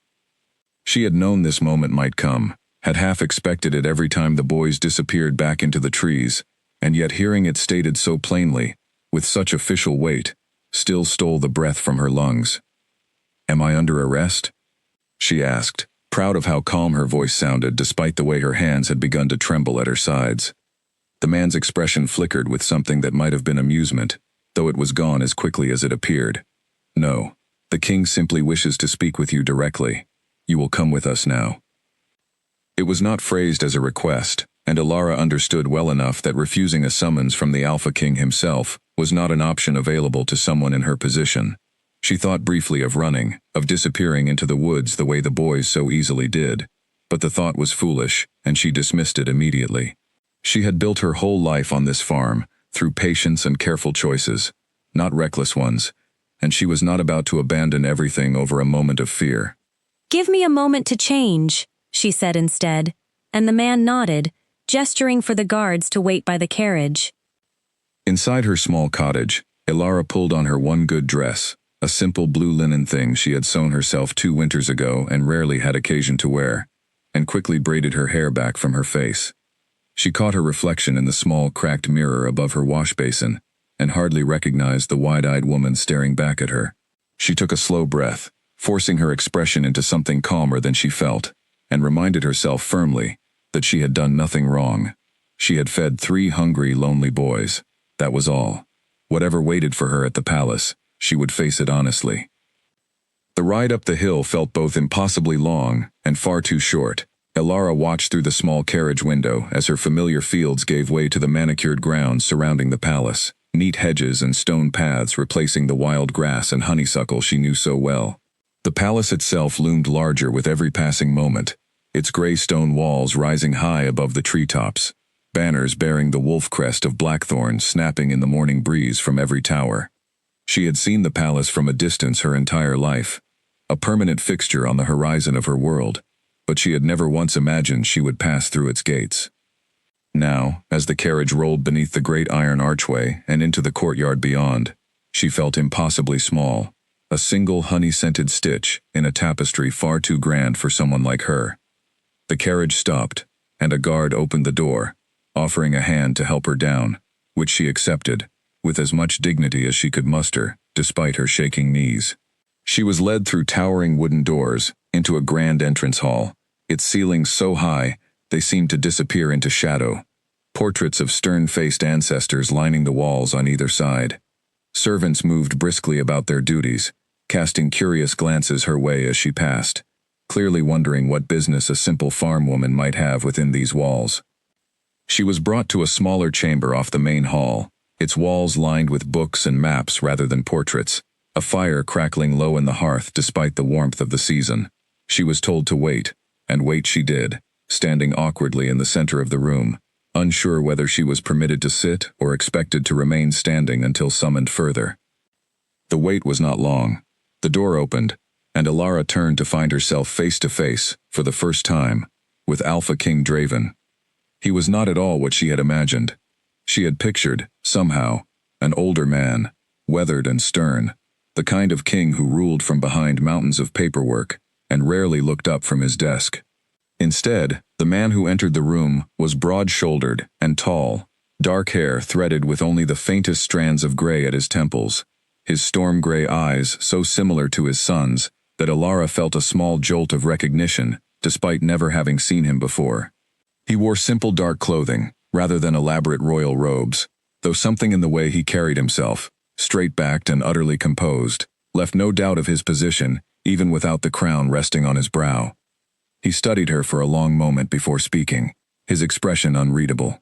She had known this moment might come, had half expected it every time the boys disappeared back into the trees, and yet hearing it stated so plainly, with such official weight, still stole the breath from her lungs. "Am I under arrest?" she asked, proud of how calm her voice sounded despite the way her hands had begun to tremble at her sides. The man's expression flickered with something that might have been amusement, though it was gone as quickly as it appeared. "No, the king simply wishes to speak with you directly. You will come with us now." It was not phrased as a request, and Ilara understood well enough that refusing a summons from the Alpha King himself was not an option available to someone in her position. She thought briefly of running, of disappearing into the woods the way the boys so easily did, but the thought was foolish, and she dismissed it immediately. She had built her whole life on this farm, through patience and careful choices, not reckless ones, and she was not about to abandon everything over a moment of fear. "Give me a moment to change," she said instead, and the man nodded, gesturing for the guards to wait by the carriage. Inside her small cottage, Ilara pulled on her one good dress, a simple blue linen thing she had sewn herself 2 winters ago and rarely had occasion to wear, and quickly braided her hair back from her face. She caught her reflection in the small cracked mirror above her wash basin, and hardly recognized the wide-eyed woman staring back at her. She took a slow breath, forcing her expression into something calmer than she felt, and reminded herself firmly that she had done nothing wrong. She had fed 3 hungry, lonely boys. That was all. Whatever waited for her at the palace, she would face it honestly. The ride up the hill felt both impossibly long and far too short. Ilara watched through the small carriage window as her familiar fields gave way to the manicured grounds surrounding the palace, neat hedges and stone paths replacing the wild grass and honeysuckle she knew so well. The palace itself loomed larger with every passing moment, its gray stone walls rising high above the treetops, banners bearing the wolf crest of blackthorn snapping in the morning breeze from every tower. She had seen the palace from a distance her entire life, a permanent fixture on the horizon of her world, but she had never once imagined she would pass through its gates. Now, as the carriage rolled beneath the great iron archway and into the courtyard beyond, she felt impossibly small, a single honey-scented stitch in a tapestry far too grand for someone like her. The carriage stopped, and a guard opened the door, offering a hand to help her down, which she accepted, with as much dignity as she could muster, despite her shaking knees. She was led through towering wooden doors, into a grand entrance hall, its ceilings so high they seemed to disappear into shadow, portraits of stern-faced ancestors lining the walls on either side. Servants moved briskly about their duties, casting curious glances her way as she passed, clearly wondering what business a simple farm woman might have within these walls. She was brought to a smaller chamber off the main hall, its walls lined with books and maps rather than portraits, a fire crackling low in the hearth despite the warmth of the season. She was told to wait, and wait she did, standing awkwardly in the center of the room, unsure whether she was permitted to sit or expected to remain standing until summoned further. The wait was not long. The door opened, and Ilara turned to find herself face to face, for the first time, with Alpha King Draven. He was not at all what she had imagined. She had pictured, somehow, an older man, weathered and stern, the kind of king who ruled from behind mountains of paperwork and rarely looked up from his desk. Instead, the man who entered the room was broad-shouldered and tall, dark hair threaded with only the faintest strands of gray at his temples, his storm-gray eyes so similar to his son's that Alara felt a small jolt of recognition, despite never having seen him before. He wore simple dark clothing, rather than elaborate royal robes, though something in the way he carried himself, straight-backed and utterly composed, left no doubt of his position, even without the crown resting on his brow. He studied her for a long moment before speaking, his expression unreadable.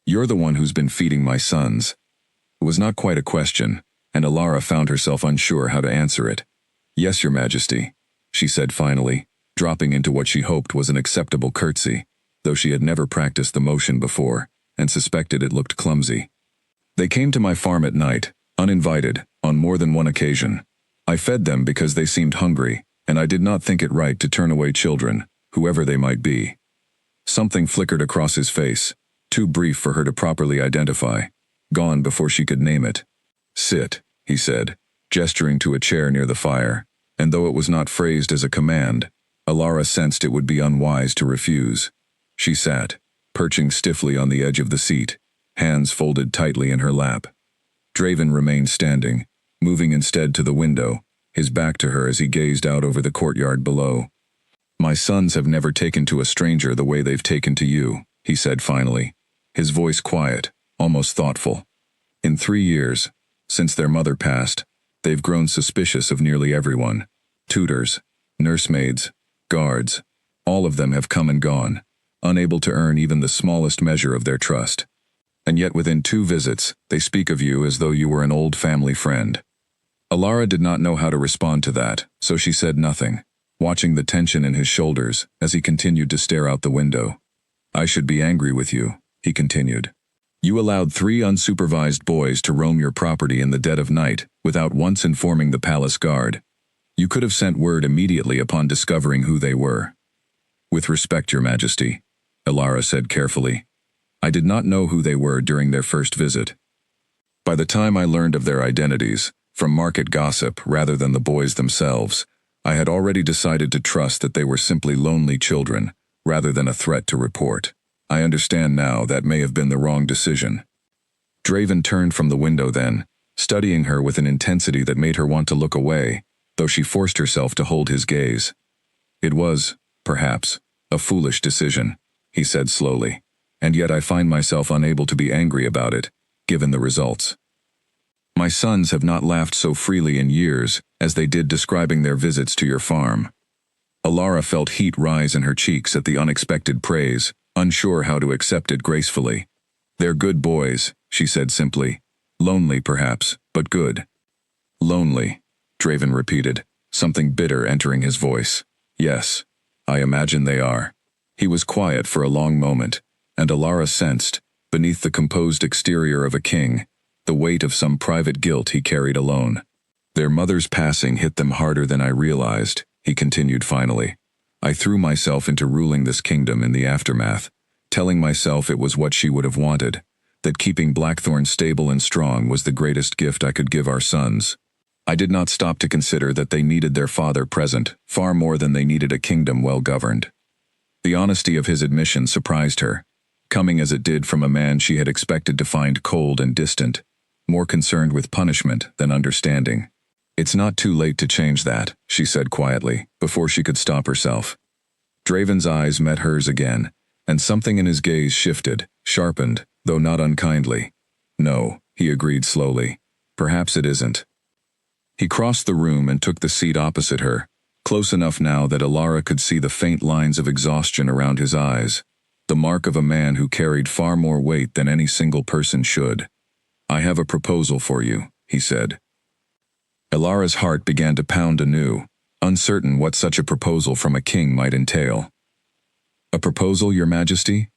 "You're the one who's been feeding my sons." It was not quite a question, and Alara found herself unsure how to answer it. "Yes, Your Majesty," she said finally, dropping into what she hoped was an acceptable curtsy, though she had never practiced the motion before, and suspected it looked clumsy. "They came to my farm at night, uninvited, on more than one occasion. I fed them because they seemed hungry, and I did not think it right to turn away children, whoever they might be." Something flickered across his face, too brief for her to properly identify, gone before she could name it. "Sit," he said, gesturing to a chair near the fire, and though it was not phrased as a command, Alara sensed it would be unwise to refuse. She sat, perching stiffly on the edge of the seat, hands folded tightly in her lap. Draven remained standing, moving instead to the window, his back to her as he gazed out over the courtyard below. "My sons have never taken to a stranger the way they've taken to you," he said finally, his voice quiet, almost thoughtful. "In 3 years, since their mother passed, they've grown suspicious of nearly everyone. Tutors, nursemaids, guards, all of them have come and gone, unable to earn even the smallest measure of their trust. And yet within 2 visits, they speak of you as though you were an old family friend." Alara did not know how to respond to that, so she said nothing, watching the tension in his shoulders as he continued to stare out the window. "I should be angry with you," he continued. "You allowed 3 unsupervised boys to roam your property in the dead of night without once informing the palace guard. You could have sent word immediately upon discovering who they were." "With respect, Your Majesty," Alara said carefully, "I did not know who they were during their first visit. By the time I learned of their identities, from market gossip rather than the boys themselves, I had already decided to trust that they were simply lonely children, rather than a threat to report. I understand now that may have been the wrong decision." Draven turned from the window then, studying her with an intensity that made her want to look away, though she forced herself to hold his gaze. "It was, perhaps, a foolish decision," he said slowly, "and yet I find myself unable to be angry about it, given the results. My sons have not laughed so freely in years as they did describing their visits to your farm." Alara felt heat rise in her cheeks at the unexpected praise, unsure how to accept it gracefully. "They're good boys," she said simply. "Lonely, perhaps, but good." "Lonely," Draven repeated, something bitter entering his voice. "Yes, I imagine they are." He was quiet for a long moment, and Alara sensed, beneath the composed exterior of a king, the weight of some private guilt he carried alone. "Their mother's passing hit them harder than I realized," he continued finally. "I threw myself into ruling this kingdom in the aftermath, telling myself it was what she would have wanted, that keeping Blackthorn stable and strong was the greatest gift I could give our sons. I did not stop to consider that they needed their father present far more than they needed a kingdom well governed." The honesty of his admission surprised her, coming as it did from a man she had expected to find cold and distant, more concerned with punishment than understanding. "It's not too late to change that," she said quietly, before she could stop herself. Draven's eyes met hers again, and something in his gaze shifted, sharpened, though not unkindly. "No," he agreed slowly. "Perhaps it isn't." He crossed the room and took the seat opposite her, close enough now that Alara could see the faint lines of exhaustion around his eyes, the mark of a man who carried far more weight than any single person should. "I have a proposal for you," he said. Alara's heart began to pound anew, uncertain what such a proposal from a king might entail. "A proposal, Your Majesty?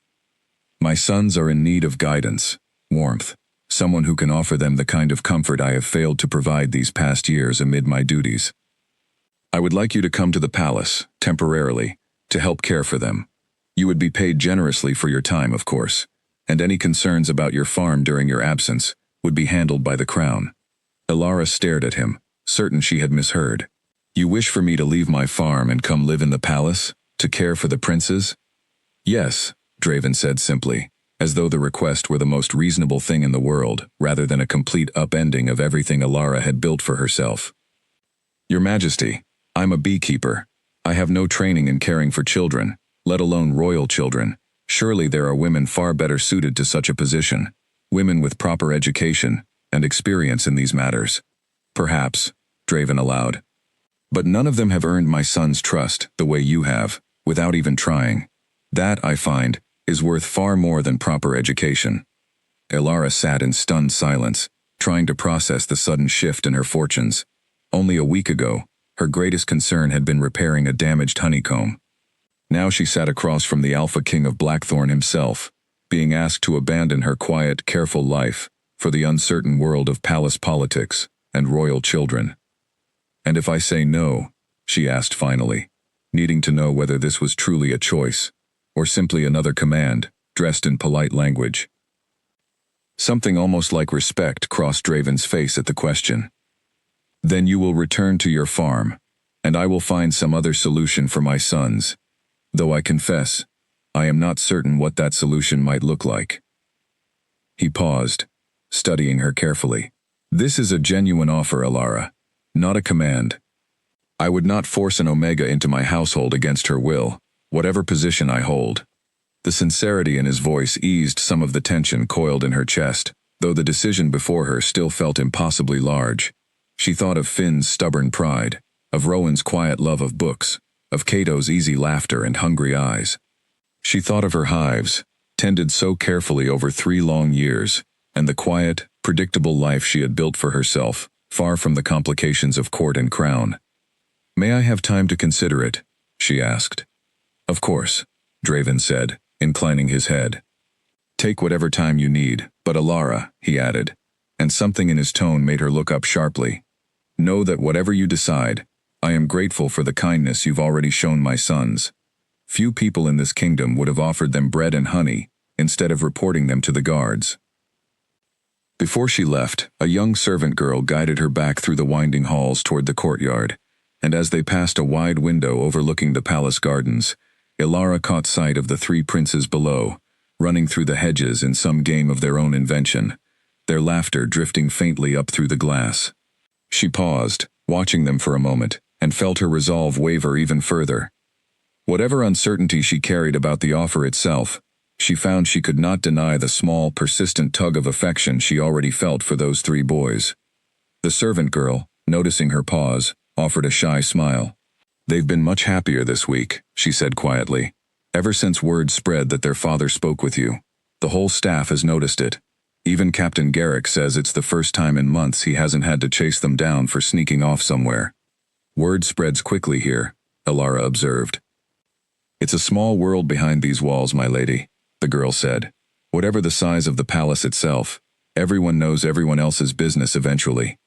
My sons are in need of guidance, warmth, someone who can offer them the kind of comfort I have failed to provide these past years amid my duties. I would like you to come to the palace, temporarily, to help care for them. You would be paid generously for your time, of course, and any concerns about your farm during your absence would be handled by the crown." Alara stared at him, certain she had misheard. "You wish for me to leave my farm and come live in the palace, to care for the princes?" "Yes," Draven said simply, as though the request were the most reasonable thing in the world, rather than a complete upending of everything Alara had built for herself. "Your Majesty," I'm a beekeeper. I have no training in caring for children, let alone royal children. Surely there are women far better suited to such a position, women with proper education and experience in these matters. Perhaps, Draven allowed. But none of them have earned my son's trust the way you have, without even trying. That, I find, is worth far more than proper education. Elara sat in stunned silence, trying to process the sudden shift in her fortunes. Only a week ago, her greatest concern had been repairing a damaged honeycomb. Now she sat across from the Alpha King of Blackthorn himself, being asked to abandon her quiet, careful life for the uncertain world of palace politics and royal children. And if I say no, she asked finally, needing to know whether this was truly a choice, or simply another command, dressed in polite language. Something almost like respect crossed Draven's face at the question. Then you will return to your farm, and I will find some other solution for my sons, though I confess, I am not certain what that solution might look like. He paused, studying her carefully. This is a genuine offer, Elara, not a command. I would not force an Omega into my household against her will, whatever position I hold. The sincerity in his voice eased some of the tension coiled in her chest, though the decision before her still felt impossibly large. She thought of Finn's stubborn pride, of Rowan's quiet love of books, of Cato's easy laughter and hungry eyes. She thought of her hives, tended so carefully over 3 long years, and the quiet, predictable life she had built for herself, far from the complications of court and crown. May I have time to consider it? She asked. Of course, Draven said, inclining his head. Take whatever time you need, but Elara, he added, and something in his tone made her look up sharply. Know that whatever you decide, I am grateful for the kindness you've already shown my sons. Few people in this kingdom would have offered them bread and honey, instead of reporting them to the guards. Before she left, a young servant girl guided her back through the winding halls toward the courtyard, and as they passed a wide window overlooking the palace gardens, Elara caught sight of the 3 princes below, running through the hedges in some game of their own invention, their laughter drifting faintly up through the glass. She paused, watching them for a moment, and felt her resolve waver even further. Whatever uncertainty she carried about the offer itself, she found she could not deny the small, persistent tug of affection she already felt for those 3 boys. The servant girl, noticing her pause, offered a shy smile. They've been much happier this week, she said quietly. Ever since word spread that their father spoke with you. The whole staff has noticed it. Even Captain Garrick says it's the first time in months he hasn't had to chase them down for sneaking off somewhere. Word spreads quickly here, Elara observed. It's a small world behind these walls, my lady, the girl said. Whatever the size of the palace itself, everyone knows everyone else's business eventually.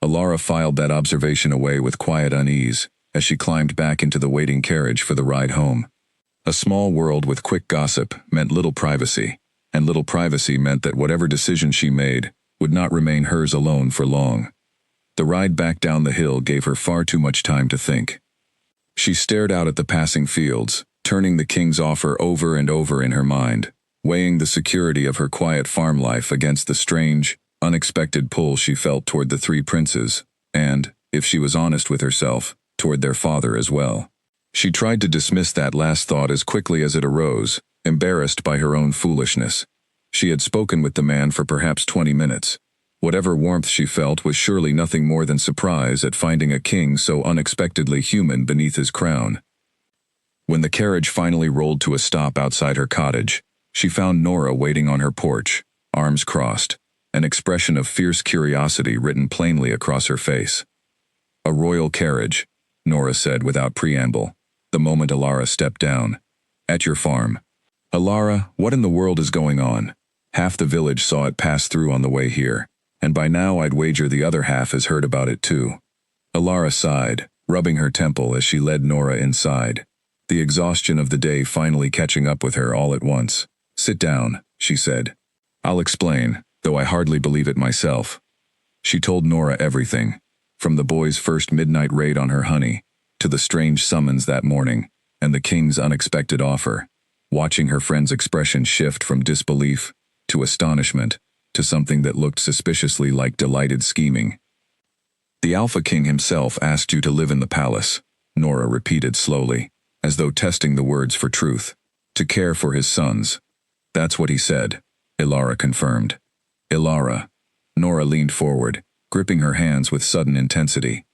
Elara filed that observation away with quiet unease as she climbed back into the waiting carriage for the ride home. A small world with quick gossip meant little privacy, and little privacy meant that whatever decision she made would not remain hers alone for long. The ride back down the hill gave her far too much time to think. She stared out at the passing fields, turning the king's offer over and over in her mind, weighing the security of her quiet farm life against the strange, unexpected pull she felt toward the 3 princes, and, if she was honest with herself, toward their father as well. She tried to dismiss that last thought as quickly as it arose, embarrassed by her own foolishness. She had spoken with the man for perhaps 20 minutes. Whatever warmth she felt was surely nothing more than surprise at finding a king so unexpectedly human beneath his crown. When the carriage finally rolled to a stop outside her cottage, she found Nora waiting on her porch, arms crossed, an expression of fierce curiosity written plainly across her face. A royal carriage, Nora said without preamble, the moment Elara stepped down. At your farm. Elara, what in the world is going on? Half the village saw it pass through on the way here, and by now I'd wager the other half has heard about it too. Elara sighed, rubbing her temple as she led Nora inside, the exhaustion of the day finally catching up with her all at once. Sit down, she said. I'll explain, though I hardly believe it myself. She told Nora everything, from the boys' first midnight raid on her honey, to the strange summons that morning, and the king's unexpected offer, watching her friend's expression shift from disbelief to astonishment to something that looked suspiciously like delighted scheming. The Alpha King himself asked you to live in the palace, Nora repeated slowly, as though testing the words for truth. To care for his sons. That's what he said, Ilara confirmed. Ilara. Nora leaned forward, gripping her hands with sudden intensity.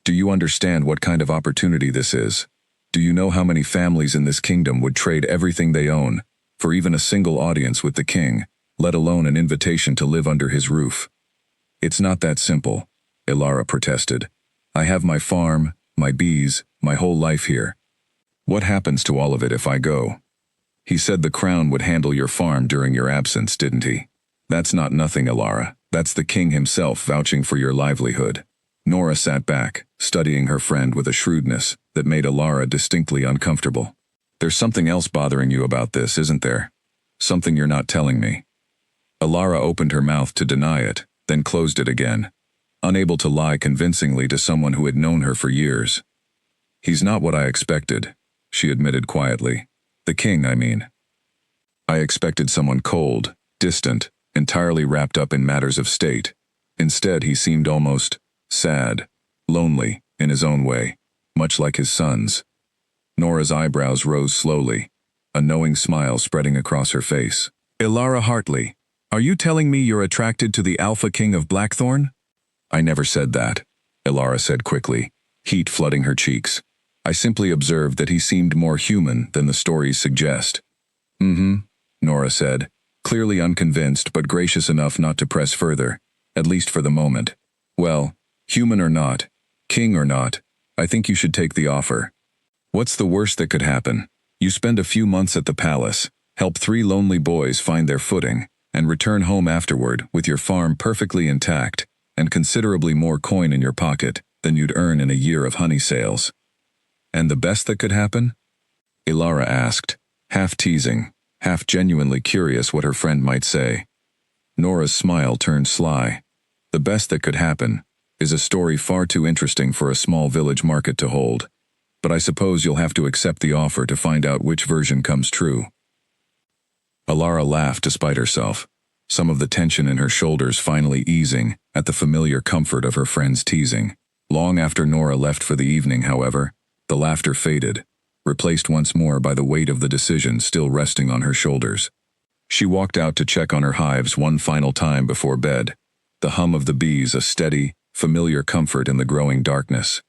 Do you understand what kind of opportunity this is? Do you know how many families in this kingdom would trade everything they own for even a single audience with the king, let alone an invitation to live under his roof? It's not that simple, Ilara protested. I have my farm, my bees, my whole life here. What happens to all of it if I go? He said the crown would handle your farm during your absence, didn't he? That's not nothing, Ilara. That's the king himself vouching for your livelihood. Nora sat back, studying her friend with a shrewdness that made Ilara distinctly uncomfortable. There's something else bothering you about this, isn't there? Something you're not telling me. Ilara opened her mouth to deny it, then closed it again, unable to lie convincingly to someone who had known her for years. He's not what I expected, she admitted quietly. The king, I mean. I expected someone cold, distant, entirely wrapped up in matters of state. Instead, he seemed almost sad, lonely, in his own way, much like his sons. Nora's eyebrows rose slowly, a knowing smile spreading across her face. Ilara Hartley, are you telling me you're attracted to the Alpha King of Blackthorn? I never said that, Ilara said quickly, heat flooding her cheeks. I simply observed that he seemed more human than the stories suggest. Nora said, clearly unconvinced but gracious enough not to press further, at least for the moment. Well, human or not, king or not, I think you should take the offer. What's the worst that could happen? You spend a few months at the palace, help 3 lonely boys find their footing, and return home afterward with your farm perfectly intact and considerably more coin in your pocket than you'd earn in a year of honey sales. And the best that could happen? Ilara asked, half teasing, half genuinely curious what her friend might say. Nora's smile turned sly. The best that could happen is a story far too interesting for a small village market to hold. But I suppose you'll have to accept the offer to find out which version comes true. Ilara laughed despite herself, some of the tension in her shoulders finally easing at the familiar comfort of her friend's teasing. Long after Nora left for the evening, however, the laughter faded, replaced once more by the weight of the decision still resting on her shoulders. She walked out to check on her hives one final time before bed, the hum of the bees a steady, familiar comfort in the growing darkness.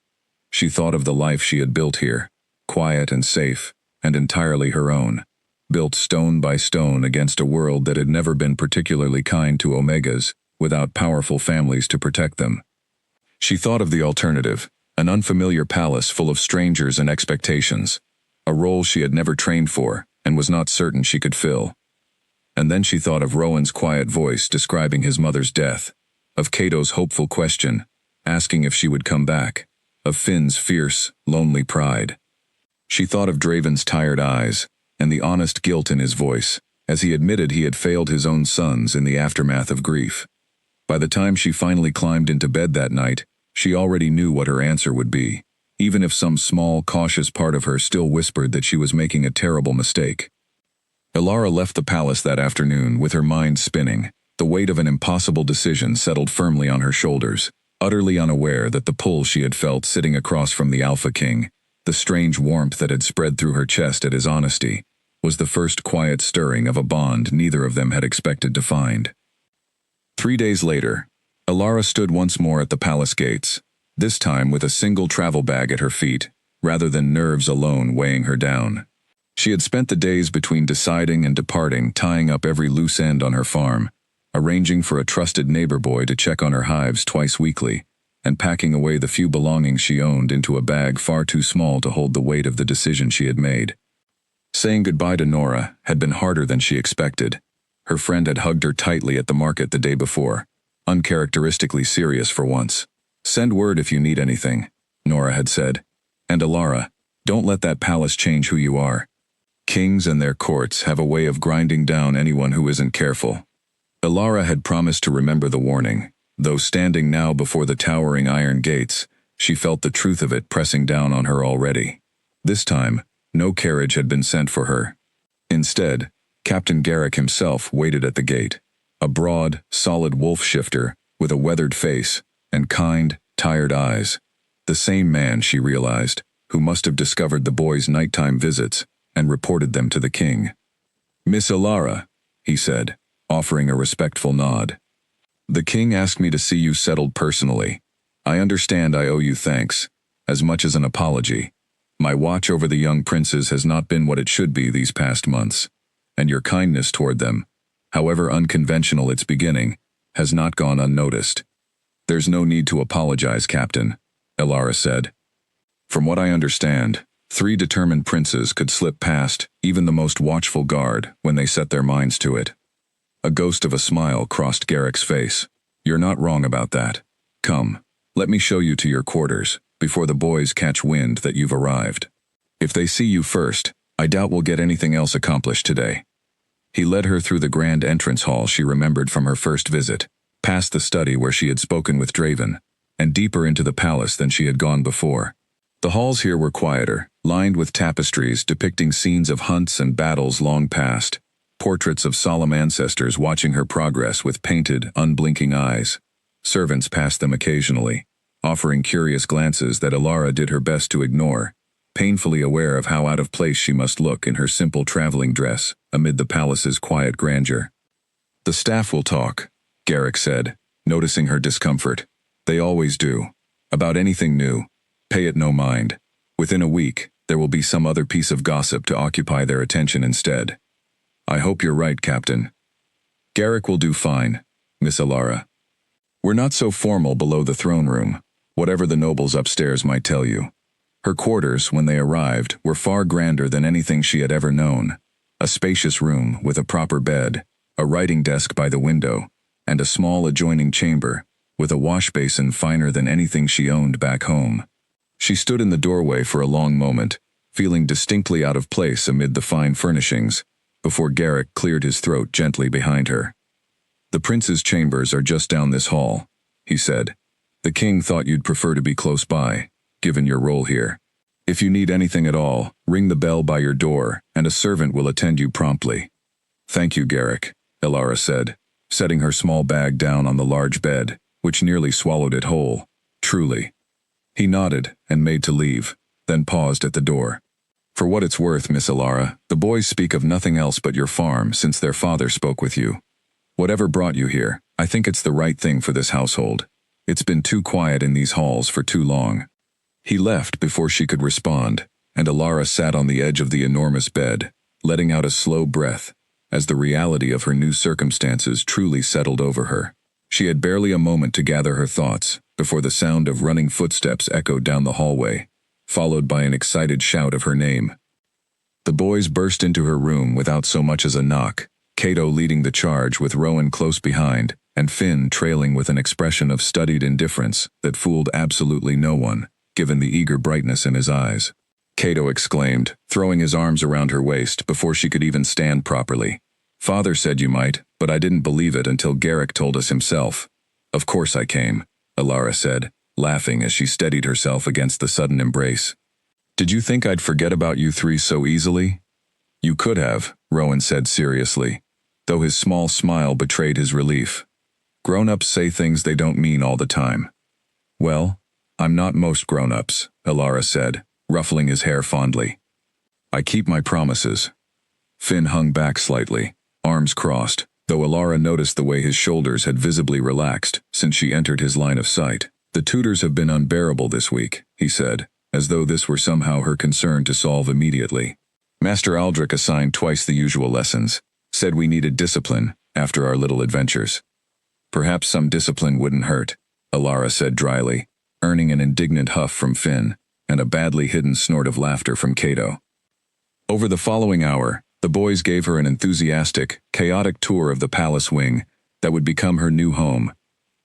She thought of the life she had built here, quiet and safe, and entirely her own, built stone by stone against a world that had never been particularly kind to Omegas, without powerful families to protect them. She thought of the alternative, an unfamiliar palace full of strangers and expectations, a role she had never trained for and was not certain she could fill. And then she thought of Rowan's quiet voice describing his mother's death, of Cato's hopeful question, asking if she would come back, of Finn's fierce, lonely pride. She thought of Draven's tired eyes and the honest guilt in his voice, as he admitted he had failed his own sons in the aftermath of grief. By the time she finally climbed into bed that night, she already knew what her answer would be, even if some small, cautious part of her still whispered that she was making a terrible mistake. Ilara left the palace that afternoon with her mind spinning, the weight of an impossible decision settled firmly on her shoulders, utterly unaware that the pull she had felt sitting across from the Alpha King, the strange warmth that had spread through her chest at his honesty, was the first quiet stirring of a bond neither of them had expected to find. 3 days later, Ilara stood once more at the palace gates, this time with a single travel bag at her feet, rather than nerves alone weighing her down. She had spent the days between deciding and departing tying up every loose end on her farm, arranging for a trusted neighbor boy to check on her hives twice weekly, and packing away the few belongings she owned into a bag far too small to hold the weight of the decision she had made. Saying goodbye to Nora had been harder than she expected. Her friend had hugged her tightly at the market the day before, uncharacteristically serious for once. "Send word if you need anything," Nora had said. "And Ilara, don't let that palace change who you are. Kings and their courts have a way of grinding down anyone who isn't careful." Ilara had promised to remember the warning, though standing now before the towering iron gates, she felt the truth of it pressing down on her already. This time, no carriage had been sent for her. Instead, Captain Garrick himself waited at the gate, a broad, solid wolf shifter with a weathered face and kind, tired eyes. The same man, she realized, who must have discovered the boys' nighttime visits and reported them to the king. "Miss Alara," he said, offering a respectful nod. "The king asked me to see you settled personally. I understand I owe you thanks, as much as an apology. My watch over the young princes has not been what it should be these past months, and your kindness toward them, however unconventional its beginning, has not gone unnoticed." "There's no need to apologize, Captain," Alara said. "From what I understand, 3 determined princes could slip past even the most watchful guard when they set their minds to it." A ghost of a smile crossed Garrick's face. "You're not wrong about that. Come, let me show you to your quarters, before the boys catch wind that you've arrived. If they see you first, I doubt we'll get anything else accomplished today." He led her through the grand entrance hall she remembered from her first visit, past the study where she had spoken with Draven, and deeper into the palace than she had gone before. The halls here were quieter, lined with tapestries depicting scenes of hunts and battles long past, portraits of solemn ancestors watching her progress with painted, unblinking eyes. Servants passed them occasionally, offering curious glances that Alara did her best to ignore, painfully aware of how out of place she must look in her simple traveling dress amid the palace's quiet grandeur. "The staff will talk," Garrick said, noticing her discomfort. "They always do. About anything new. Pay it no mind. Within a week, there will be some other piece of gossip to occupy their attention instead." "I hope you're right, Captain." "Garrick will do fine, Miss Alara. We're not so formal below the throne room, whatever the nobles upstairs might tell you." Her quarters, when they arrived, were far grander than anything she had ever known. A spacious room with a proper bed, a writing desk by the window, and a small adjoining chamber, with a wash basin finer than anything she owned back home. She stood in the doorway for a long moment, feeling distinctly out of place amid the fine furnishings, before Garrick cleared his throat gently behind her. "The prince's chambers are just down this hall," he said. "The king thought you'd prefer to be close by, given your role here. If you need anything at all, ring the bell by your door, and a servant will attend you promptly." "Thank you, Garrick," Alara said, setting her small bag down on the large bed, which nearly swallowed it whole. "Truly." He nodded and made to leave, then paused at the door. "For what it's worth, Miss Alara, the boys speak of nothing else but your farm since their father spoke with you. Whatever brought you here, I think it's the right thing for this household. It's been too quiet in these halls for too long." He left before she could respond, and Alara sat on the edge of the enormous bed, letting out a slow breath, as the reality of her new circumstances truly settled over her. She had barely a moment to gather her thoughts before the sound of running footsteps echoed down the hallway, followed by an excited shout of her name. The boys burst into her room without so much as a knock, Cato leading the charge with Rowan close behind, and Finn trailing with an expression of studied indifference that fooled absolutely no one, given the eager brightness in his eyes. Cato exclaimed, throwing his arms around her waist before she could even stand properly. "Father said you might, but I didn't believe it until Garrick told us himself." "Of course I came," Alara said, laughing as she steadied herself against the sudden embrace. "Did you think I'd forget about you 3 so easily?" "You could have," Rowan said seriously, though his small smile betrayed his relief. "Grown-ups say things they don't mean all the time." "Well, I'm not most grown-ups," Alara said, ruffling his hair fondly. "I keep my promises." Finn hung back slightly, arms crossed, though Alara noticed the way his shoulders had visibly relaxed since she entered his line of sight. "The tutors have been unbearable this week," he said, as though this were somehow her concern to solve immediately. "Master Aldrich assigned twice the usual lessons, said we needed discipline after our little adventures." "Perhaps some discipline wouldn't hurt," Alara said dryly, earning an indignant huff from Finn, and a badly hidden snort of laughter from Cato. Over the following hour, the boys gave her an enthusiastic, chaotic tour of the palace wing that would become her new home,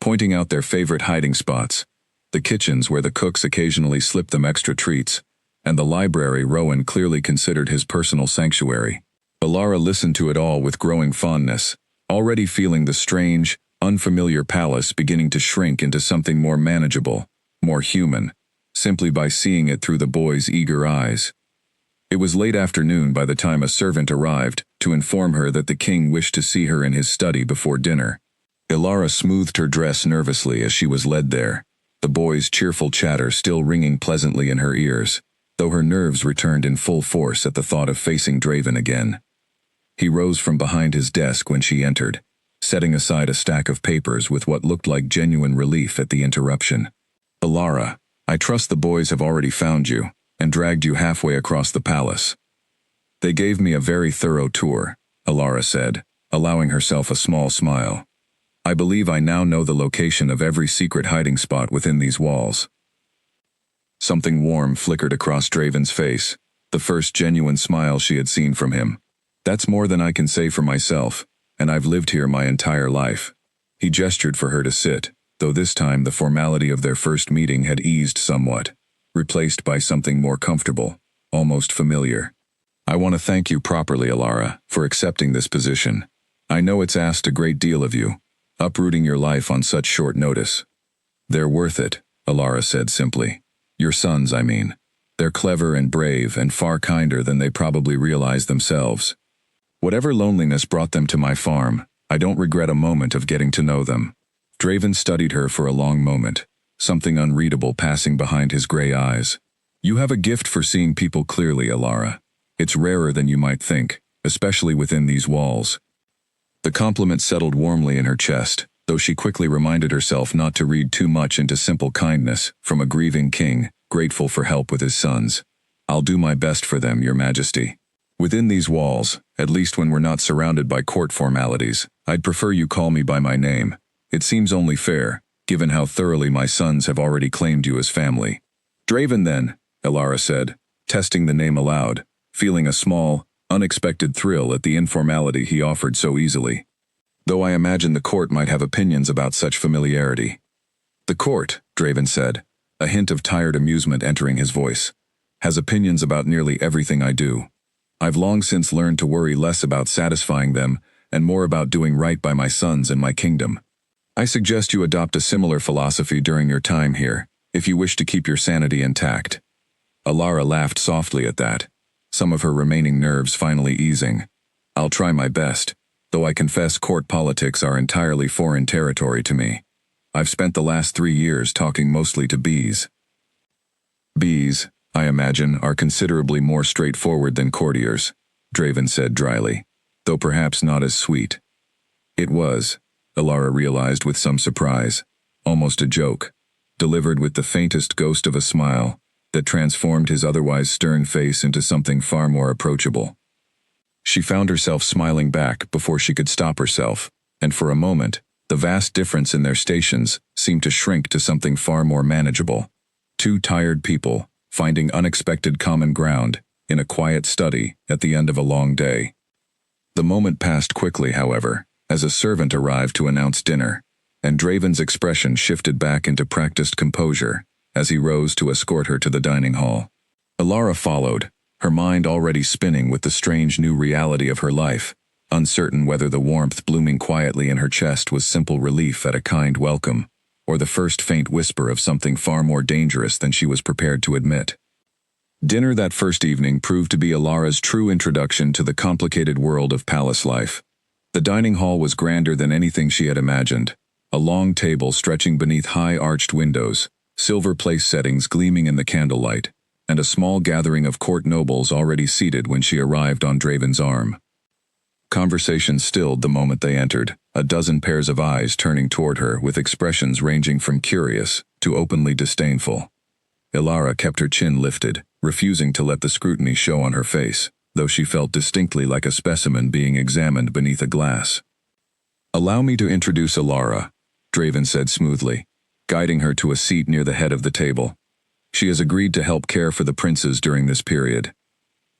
pointing out their favorite hiding spots, the kitchens where the cooks occasionally slipped them extra treats, and the library Rowan clearly considered his personal sanctuary. Alara listened to it all with growing fondness, already feeling the strange, unfamiliar palace beginning to shrink into something more manageable, more human, simply by seeing it through the boys' eager eyes. It was late afternoon by the time a servant arrived to inform her that the king wished to see her in his study before dinner. Alara smoothed her dress nervously as she was led there, the boys' cheerful chatter still ringing pleasantly in her ears, though her nerves returned in full force at the thought of facing Draven again. He rose from behind his desk when she entered, setting aside a stack of papers with what looked like genuine relief at the interruption. "Alara, I trust the boys have already found you and dragged you halfway across the palace." "They gave me a very thorough tour," Alara said, allowing herself a small smile. "I believe I now know the location of every secret hiding spot within these walls." Something warm flickered across Draven's face, the first genuine smile she had seen from him. "That's more than I can say for myself, and I've lived here my entire life." He gestured for her to sit, though this time the formality of their first meeting had eased somewhat, replaced by something more comfortable, almost familiar. "I want to thank you properly, Alara, for accepting this position. I know it's asked a great deal of you, uprooting your life on such short notice." "They're worth it," Alara said simply. "Your sons, I mean. They're clever and brave and far kinder than they probably realize themselves. Whatever loneliness brought them to my farm, I don't regret a moment of getting to know them." Draven studied her for a long moment, something unreadable passing behind his gray eyes. "You have a gift for seeing people clearly, Alara. It's rarer than you might think, especially within these walls." The compliment settled warmly in her chest, though she quickly reminded herself not to read too much into simple kindness from a grieving king, grateful for help with his sons. "I'll do my best for them, Your Majesty. Within these walls, at least when we're not surrounded by court formalities, I'd prefer you call me by my name. It seems only fair, given how thoroughly my sons have already claimed you as family." "Draven then," Alara said, testing the name aloud, feeling a small, unexpected thrill at the informality he offered so easily. "Though I imagine the court might have opinions about such familiarity." "The court," Draven said, a hint of tired amusement entering his voice, "has opinions about nearly everything I do. I've long since learned to worry less about satisfying them and more about doing right by my sons and my kingdom. I suggest you adopt a similar philosophy during your time here, if you wish to keep your sanity intact." Alara laughed softly at that, some of her remaining nerves finally easing. "I'll try my best, though I confess court politics are entirely foreign territory to me. I've spent the last 3 years talking mostly to bees." "Bees, I imagine, are considerably more straightforward than courtiers," Draven said dryly, though perhaps not as sweet. It was, Alara realized with some surprise, almost a joke, delivered with the faintest ghost of a smile that transformed his otherwise stern face into something far more approachable. She found herself smiling back before she could stop herself, and for a moment, the vast difference in their stations seemed to shrink to something far more manageable. Two tired people, finding unexpected common ground in a quiet study at the end of a long day. The moment passed quickly, however, as a servant arrived to announce dinner, and Draven's expression shifted back into practiced composure as he rose to escort her to the dining hall. Alara followed, her mind already spinning with the strange new reality of her life, uncertain whether the warmth blooming quietly in her chest was simple relief at a kind welcome, or the first faint whisper of something far more dangerous than she was prepared to admit. Dinner that first evening proved to be Alara's true introduction to the complicated world of palace life. The dining hall was grander than anything she had imagined, a long table stretching beneath high arched windows, silver place settings gleaming in the candlelight, and a small gathering of court nobles already seated when she arrived on Draven's arm. Conversation stilled the moment they entered, a dozen pairs of eyes turning toward her with expressions ranging from curious to openly disdainful. Alara kept her chin lifted, refusing to let the scrutiny show on her face, though she felt distinctly like a specimen being examined beneath a glass. "Allow me to introduce Alara," Draven said smoothly, guiding her to a seat near the head of the table. "She has agreed to help care for the princes during this period."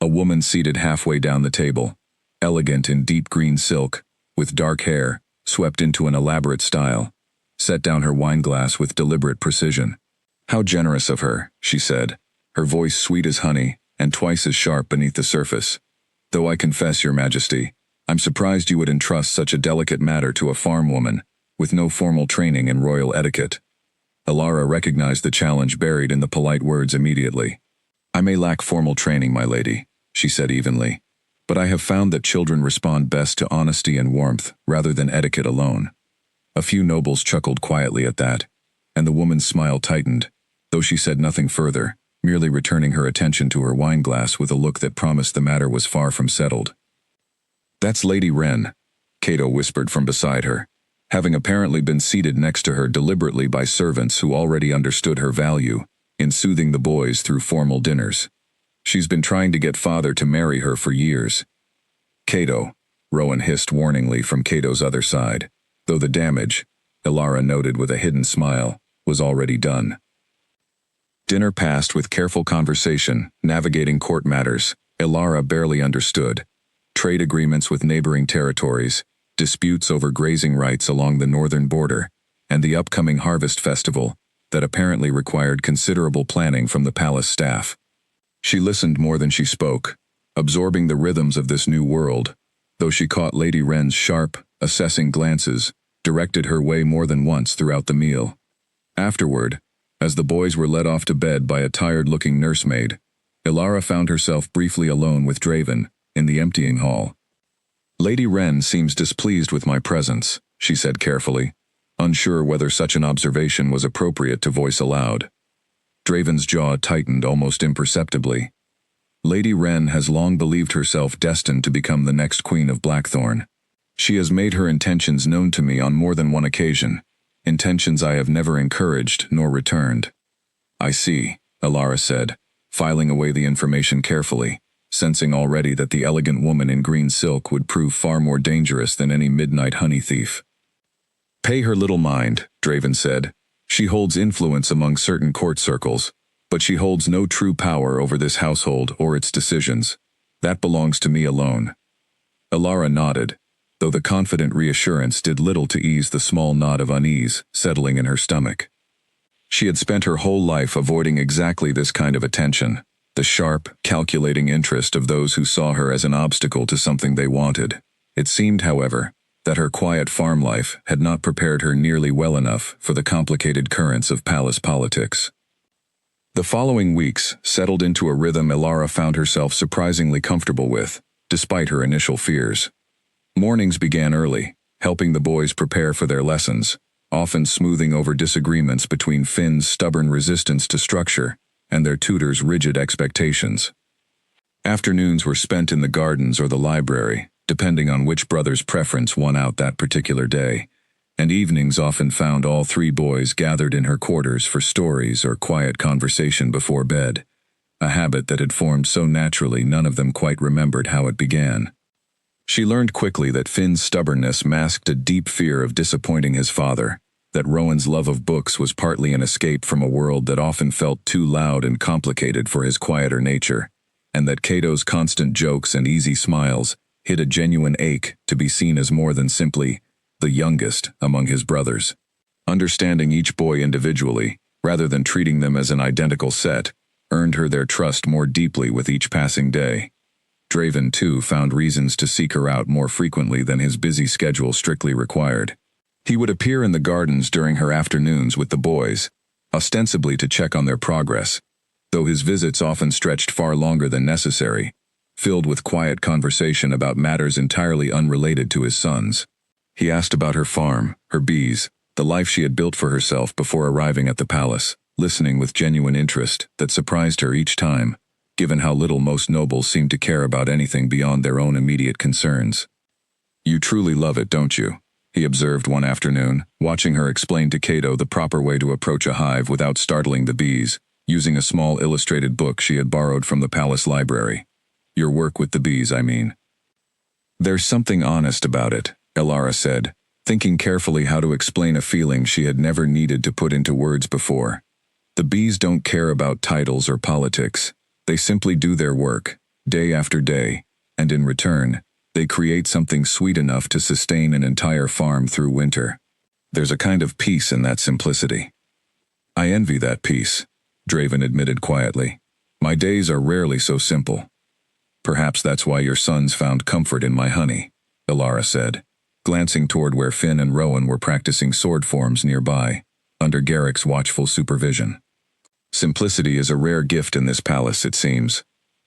A woman seated halfway down the table, elegant in deep green silk, with dark hair, swept into an elaborate style, set down her wineglass with deliberate precision. "How generous of her," she said, her voice sweet as honey and twice as sharp beneath the surface. "Though I confess, Your Majesty, I'm surprised you would entrust such a delicate matter to a farm woman, with no formal training in royal etiquette." Alara recognized the challenge buried in the polite words immediately. "I may lack formal training, my lady," she said evenly, "but I have found that children respond best to honesty and warmth rather than etiquette alone." A few nobles chuckled quietly at that, and the woman's smile tightened, though she said nothing further, merely returning her attention to her wineglass with a look that promised the matter was far from settled. "That's Lady Wren," Cato whispered from beside her, having apparently been seated next to her deliberately by servants who already understood her value in soothing the boys through formal dinners. "She's been trying to get father to marry her for years." "Cato," Rowan hissed warningly from Cato's other side, though the damage, Elara noted with a hidden smile, was already done. Dinner passed with careful conversation, navigating court matters Elara barely understood, trade agreements with neighboring territories, disputes over grazing rights along the northern border, and the upcoming harvest festival that apparently required considerable planning from the palace staff. She listened more than she spoke, absorbing the rhythms of this new world, though she caught Lady Wren's sharp, assessing glances, directed her way more than once throughout the meal. Afterward, as the boys were led off to bed by a tired-looking nursemaid, Elara found herself briefly alone with Draven in the emptying hall. "Lady Wren seems displeased with my presence," she said carefully, unsure whether such an observation was appropriate to voice aloud. Draven's jaw tightened almost imperceptibly. "Lady Wren has long believed herself destined to become the next Queen of Blackthorn. She has made her intentions known to me on more than one occasion, intentions I have never encouraged nor returned." "I see," Elara said, filing away the information carefully, sensing already that the elegant woman in green silk would prove far more dangerous than any midnight honey thief. "Pay her little mind," Draven said. "She holds influence among certain court circles, but she holds no true power over this household or its decisions. That belongs to me alone." Elara nodded, though the confident reassurance did little to ease the small knot of unease settling in her stomach. She had spent her whole life avoiding exactly this kind of attention, the sharp, calculating interest of those who saw her as an obstacle to something they wanted. It seemed, however, that her quiet farm life had not prepared her nearly well enough for the complicated currents of palace politics. The following weeks settled into a rhythm Elara found herself surprisingly comfortable with, despite her initial fears. Mornings began early, helping the boys prepare for their lessons, often smoothing over disagreements between Finn's stubborn resistance to structure and their tutor's rigid expectations. Afternoons were spent in the gardens or the library, depending on which brother's preference won out that particular day, and evenings often found all three boys gathered in her quarters for stories or quiet conversation before bed, a habit that had formed so naturally none of them quite remembered how it began. She learned quickly that Finn's stubbornness masked a deep fear of disappointing his father, that Rowan's love of books was partly an escape from a world that often felt too loud and complicated for his quieter nature, and that Cato's constant jokes and easy smiles hid a genuine ache to be seen as more than simply the youngest among his brothers. Understanding each boy individually, rather than treating them as an identical set, earned her their trust more deeply with each passing day. Draven, too, found reasons to seek her out more frequently than his busy schedule strictly required. He would appear in the gardens during her afternoons with the boys, ostensibly to check on their progress, though his visits often stretched far longer than necessary, filled with quiet conversation about matters entirely unrelated to his sons. He asked about her farm, her bees, the life she had built for herself before arriving at the palace, listening with genuine interest that surprised her each time, given how little most nobles seemed to care about anything beyond their own immediate concerns. "You truly love it, don't you?" he observed one afternoon, watching her explain to Cato the proper way to approach a hive without startling the bees, using a small illustrated book she had borrowed from the palace library. "Your work with the bees, I mean." "There's something honest about it," Elara said, thinking carefully how to explain a feeling she had never needed to put into words before. "The bees don't care about titles or politics. They simply do their work, day after day, and in return, they create something sweet enough to sustain an entire farm through winter. There's a kind of peace in that simplicity." "I envy that peace," Draven admitted quietly. "My days are rarely so simple." "Perhaps that's why your sons found comfort in my honey," Elara said, glancing toward where Finn and Rowan were practicing sword forms nearby, under Garrick's watchful supervision. "Simplicity is a rare gift in this palace, it seems."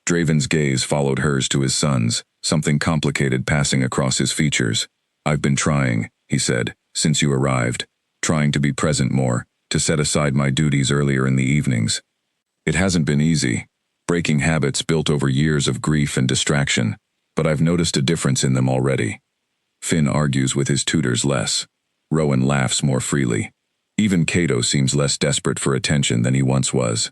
Draven's gaze followed hers to his sons, something complicated passing across his features. "I've been trying," he said, "since you arrived, trying to be present more, to set aside my duties earlier in the evenings. It hasn't been easy, breaking habits built over years of grief and distraction, but I've noticed a difference in them already. Finn argues with his tutors less. Rowan laughs more freely. Even Cato seems less desperate for attention than he once was.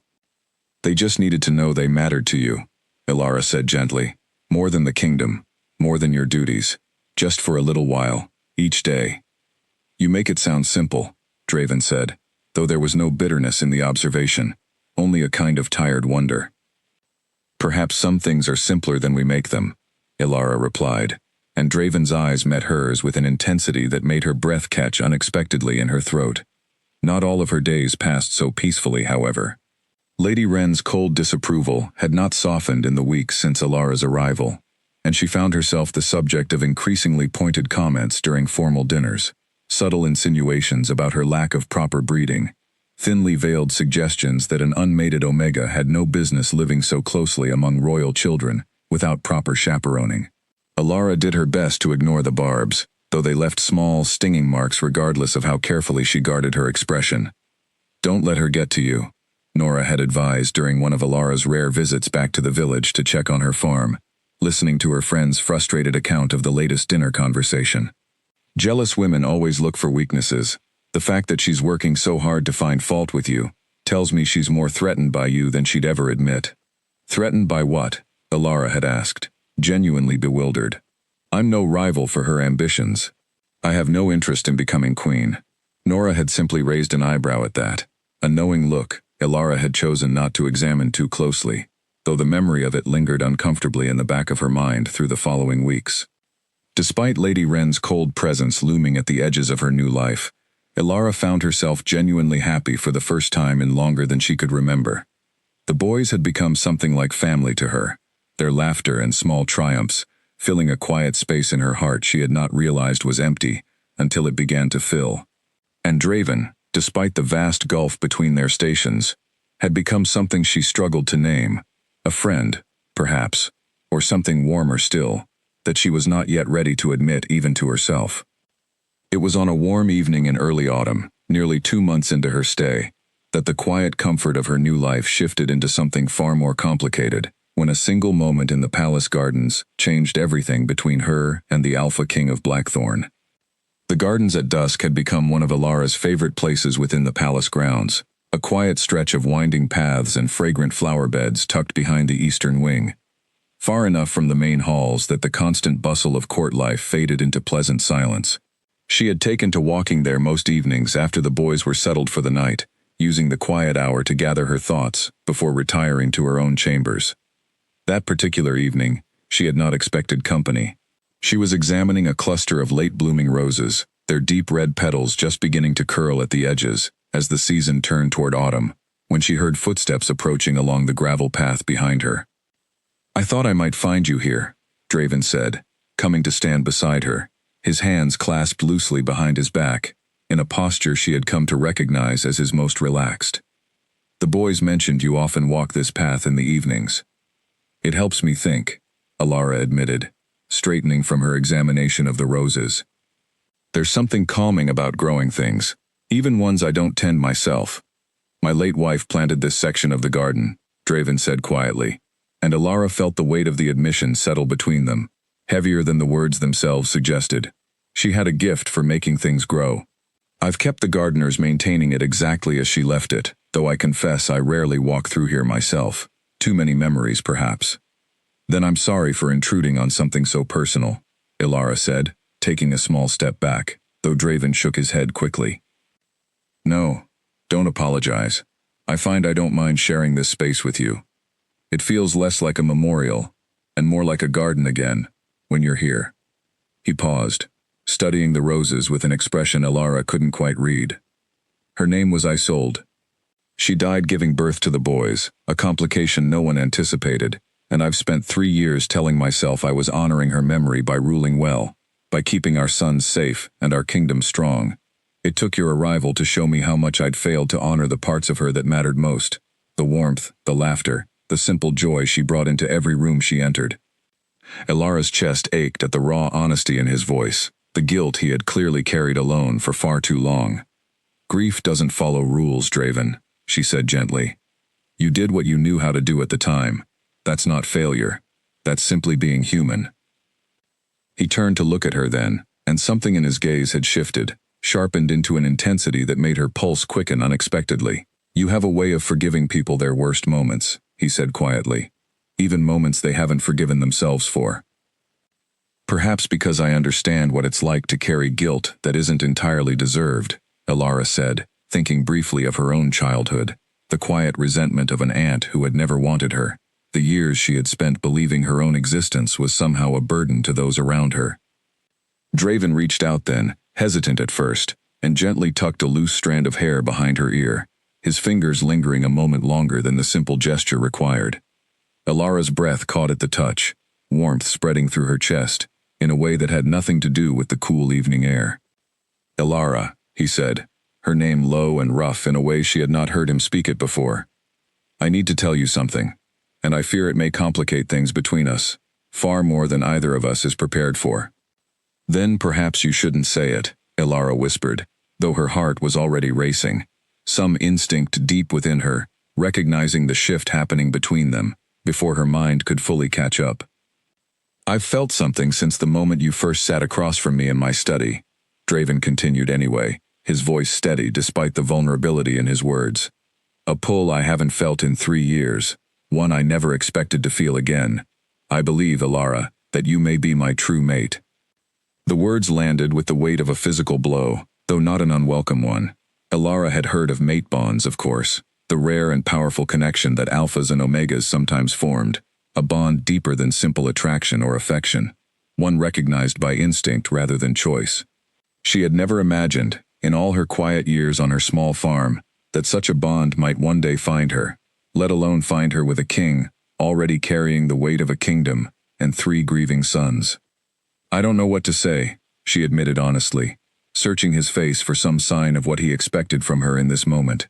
They just needed to know they mattered to you, Ilara said gently. More than the kingdom, more than your duties. Just for a little while, each day. You make it sound simple, Draven said, though there was no bitterness in the observation, only a kind of tired wonder. Perhaps some things are simpler than we make them, Ilara replied, and Draven's eyes met hers with an intensity that made her breath catch unexpectedly in her throat. Not all of her days passed so peacefully, however. Lady Wren's cold disapproval had not softened in the weeks since Ilara's arrival, and she found herself the subject of increasingly pointed comments during formal dinners, subtle insinuations about her lack of proper breeding, thinly veiled suggestions that an unmated Omega had no business living so closely among royal children without proper chaperoning. Ilara did her best to ignore the barbs, though they left small, stinging marks regardless of how carefully she guarded her expression. Don't let her get to you, Nora had advised during one of Ilara's rare visits back to the village to check on her farm, listening to her friend's frustrated account of the latest dinner conversation. Jealous women always look for weaknesses. The fact that she's working so hard to find fault with you tells me she's more threatened by you than she'd ever admit. Threatened by what? Ilara had asked, genuinely bewildered. I'm no rival for her ambitions. I have no interest in becoming queen. Nora had simply raised an eyebrow at that, a knowing look Ilara had chosen not to examine too closely, though the memory of it lingered uncomfortably in the back of her mind through the following weeks. Despite Lady Wren's cold presence looming at the edges of her new life, Ilara found herself genuinely happy for the first time in longer than she could remember. The boys had become something like family to her, their laughter and small triumphs filling a quiet space in her heart she had not realized was empty until it began to fill. And Draven, despite the vast gulf between their stations, had become something she struggled to name, a friend, perhaps, or something warmer still, that she was not yet ready to admit even to herself. It was on a warm evening in early autumn, nearly 2 months into her stay, that the quiet comfort of her new life shifted into something far more complicated, when a single moment in the palace gardens changed everything between her and the Alpha King of Blackthorn. The gardens at dusk had become one of Ilara's favorite places within the palace grounds, a quiet stretch of winding paths and fragrant flower beds tucked behind the eastern wing, far enough from the main halls that the constant bustle of court life faded into pleasant silence. She had taken to walking there most evenings after the boys were settled for the night, using the quiet hour to gather her thoughts before retiring to her own chambers. That particular evening, she had not expected company. She was examining a cluster of late-blooming roses, their deep red petals just beginning to curl at the edges as the season turned toward autumn, when she heard footsteps approaching along the gravel path behind her. I thought I might find you here, Draven said, coming to stand beside her, his hands clasped loosely behind his back, in a posture she had come to recognize as his most relaxed. The boys mentioned you often walk this path in the evenings. It helps me think, Ilara admitted, straightening from her examination of the roses. There's something calming about growing things, even ones I don't tend myself. My late wife planted this section of the garden, Draven said quietly, and Ilara felt the weight of the admission settle between them, heavier than the words themselves suggested. She had a gift for making things grow. I've kept the gardeners maintaining it exactly as she left it, though I confess I rarely walk through here myself. Too many memories, perhaps. Then I'm sorry for intruding on something so personal, Ilara said, taking a small step back, though Draven shook his head quickly. No, don't apologize. I find I don't mind sharing this space with you. It feels less like a memorial, and more like a garden again, when you're here. He paused, studying the roses with an expression Ilara couldn't quite read. Her name was Isolde. She died giving birth to the boys, a complication no one anticipated, and I've spent 3 years telling myself I was honoring her memory by ruling well, by keeping our sons safe and our kingdom strong. It took your arrival to show me how much I'd failed to honor the parts of her that mattered most, the warmth, the laughter, the simple joy she brought into every room she entered. Ilara's chest ached at the raw honesty in his voice, the guilt he had clearly carried alone for far too long. Grief doesn't follow rules, Draven, she said gently. You did what you knew how to do at the time. That's not failure. That's simply being human. He turned to look at her then, and something in his gaze had shifted, sharpened into an intensity that made her pulse quicken unexpectedly. You have a way of forgiving people their worst moments, he said quietly. Even moments they haven't forgiven themselves for. Perhaps because I understand what it's like to carry guilt that isn't entirely deserved, Elara said, thinking briefly of her own childhood, the quiet resentment of an aunt who had never wanted her, the years she had spent believing her own existence was somehow a burden to those around her. Draven reached out then, hesitant at first, and gently tucked a loose strand of hair behind her ear, his fingers lingering a moment longer than the simple gesture required. Elara's breath caught at the touch, warmth spreading through her chest, in a way that had nothing to do with the cool evening air. Elara, he said, her name low and rough in a way she had not heard him speak it before. I need to tell you something, and I fear it may complicate things between us, far more than either of us is prepared for. Then perhaps you shouldn't say it, Elara whispered, though her heart was already racing, some instinct deep within her, recognizing the shift happening between them, before her mind could fully catch up. I've felt something since the moment you first sat across from me in my study, Draven continued anyway, his voice steady despite the vulnerability in his words. A pull I haven't felt in 3 years, one I never expected to feel again. I believe, Elara, that you may be my true mate. The words landed with the weight of a physical blow, though not an unwelcome one. Elara had heard of mate bonds, of course, the rare and powerful connection that alphas and omegas sometimes formed, a bond deeper than simple attraction or affection, one recognized by instinct rather than choice. She had never imagined, in all her quiet years on her small farm, that such a bond might one day find her, let alone find her with a king, already carrying the weight of a kingdom, and 3 grieving sons. I don't know what to say, she admitted honestly, searching his face for some sign of what he expected from her in this moment.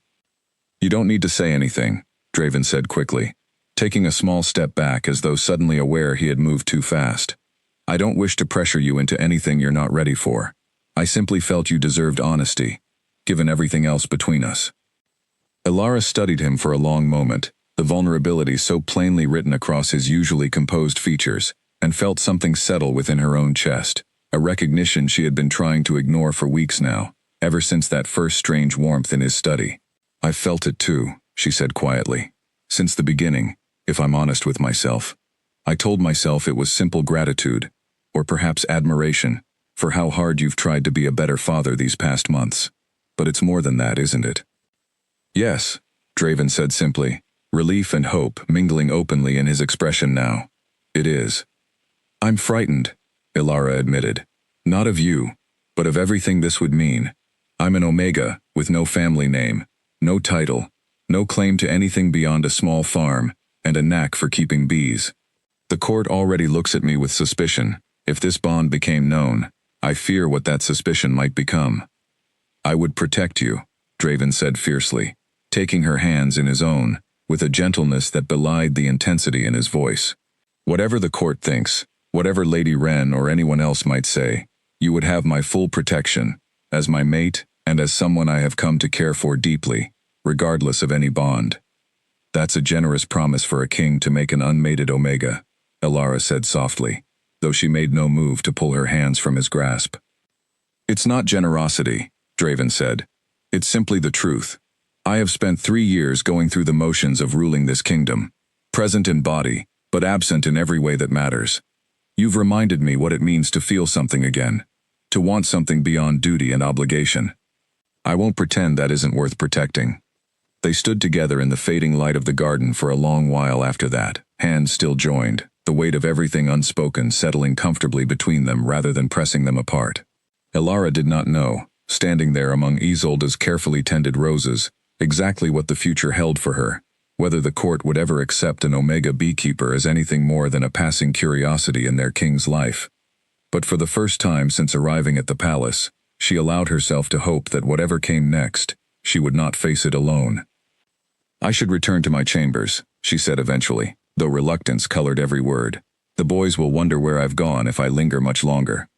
You don't need to say anything, Draven said quickly, taking a small step back as though suddenly aware he had moved too fast. I don't wish to pressure you into anything you're not ready for. I simply felt you deserved honesty, given everything else between us. Elara studied him for a long moment, the vulnerability so plainly written across his usually composed features, and felt something settle within her own chest, a recognition she had been trying to ignore for weeks now, ever since that first strange warmth in his study. I've felt it too, she said quietly. Since the beginning, if I'm honest with myself. I told myself it was simple gratitude, or perhaps admiration, for how hard you've tried to be a better father these past months. But it's more than that, isn't it? Yes, Draven said simply, relief and hope mingling openly in his expression now. It is. I'm frightened, Elara admitted. Not of you, but of everything this would mean. I'm an Omega, with no family name, no title, no claim to anything beyond a small farm, and a knack for keeping bees. The court already looks at me with suspicion. If this bond became known, I fear what that suspicion might become. I would protect you, Draven said fiercely, taking her hands in his own, with a gentleness that belied the intensity in his voice. Whatever the court thinks, whatever Lady Wren or anyone else might say, you would have my full protection, as my mate and as someone I have come to care for deeply, regardless of any bond. That's a generous promise for a king to make an unmated Omega, Elara said softly, though she made no move to pull her hands from his grasp. It's not generosity, Draven said. It's simply the truth. I have spent 3 years going through the motions of ruling this kingdom, present in body, but absent in every way that matters. You've reminded me what it means to feel something again, to want something beyond duty and obligation. I won't pretend that isn't worth protecting. They stood together in the fading light of the garden for a long while after that, hands still joined, the weight of everything unspoken settling comfortably between them rather than pressing them apart. Elara did not know, standing there among Isolde's carefully tended roses, exactly what the future held for her, whether the court would ever accept an Omega beekeeper as anything more than a passing curiosity in their king's life. But for the first time since arriving at the palace, she allowed herself to hope that whatever came next, she would not face it alone. I should return to my chambers, she said eventually, though reluctance colored every word. The boys will wonder where I've gone if I linger much longer.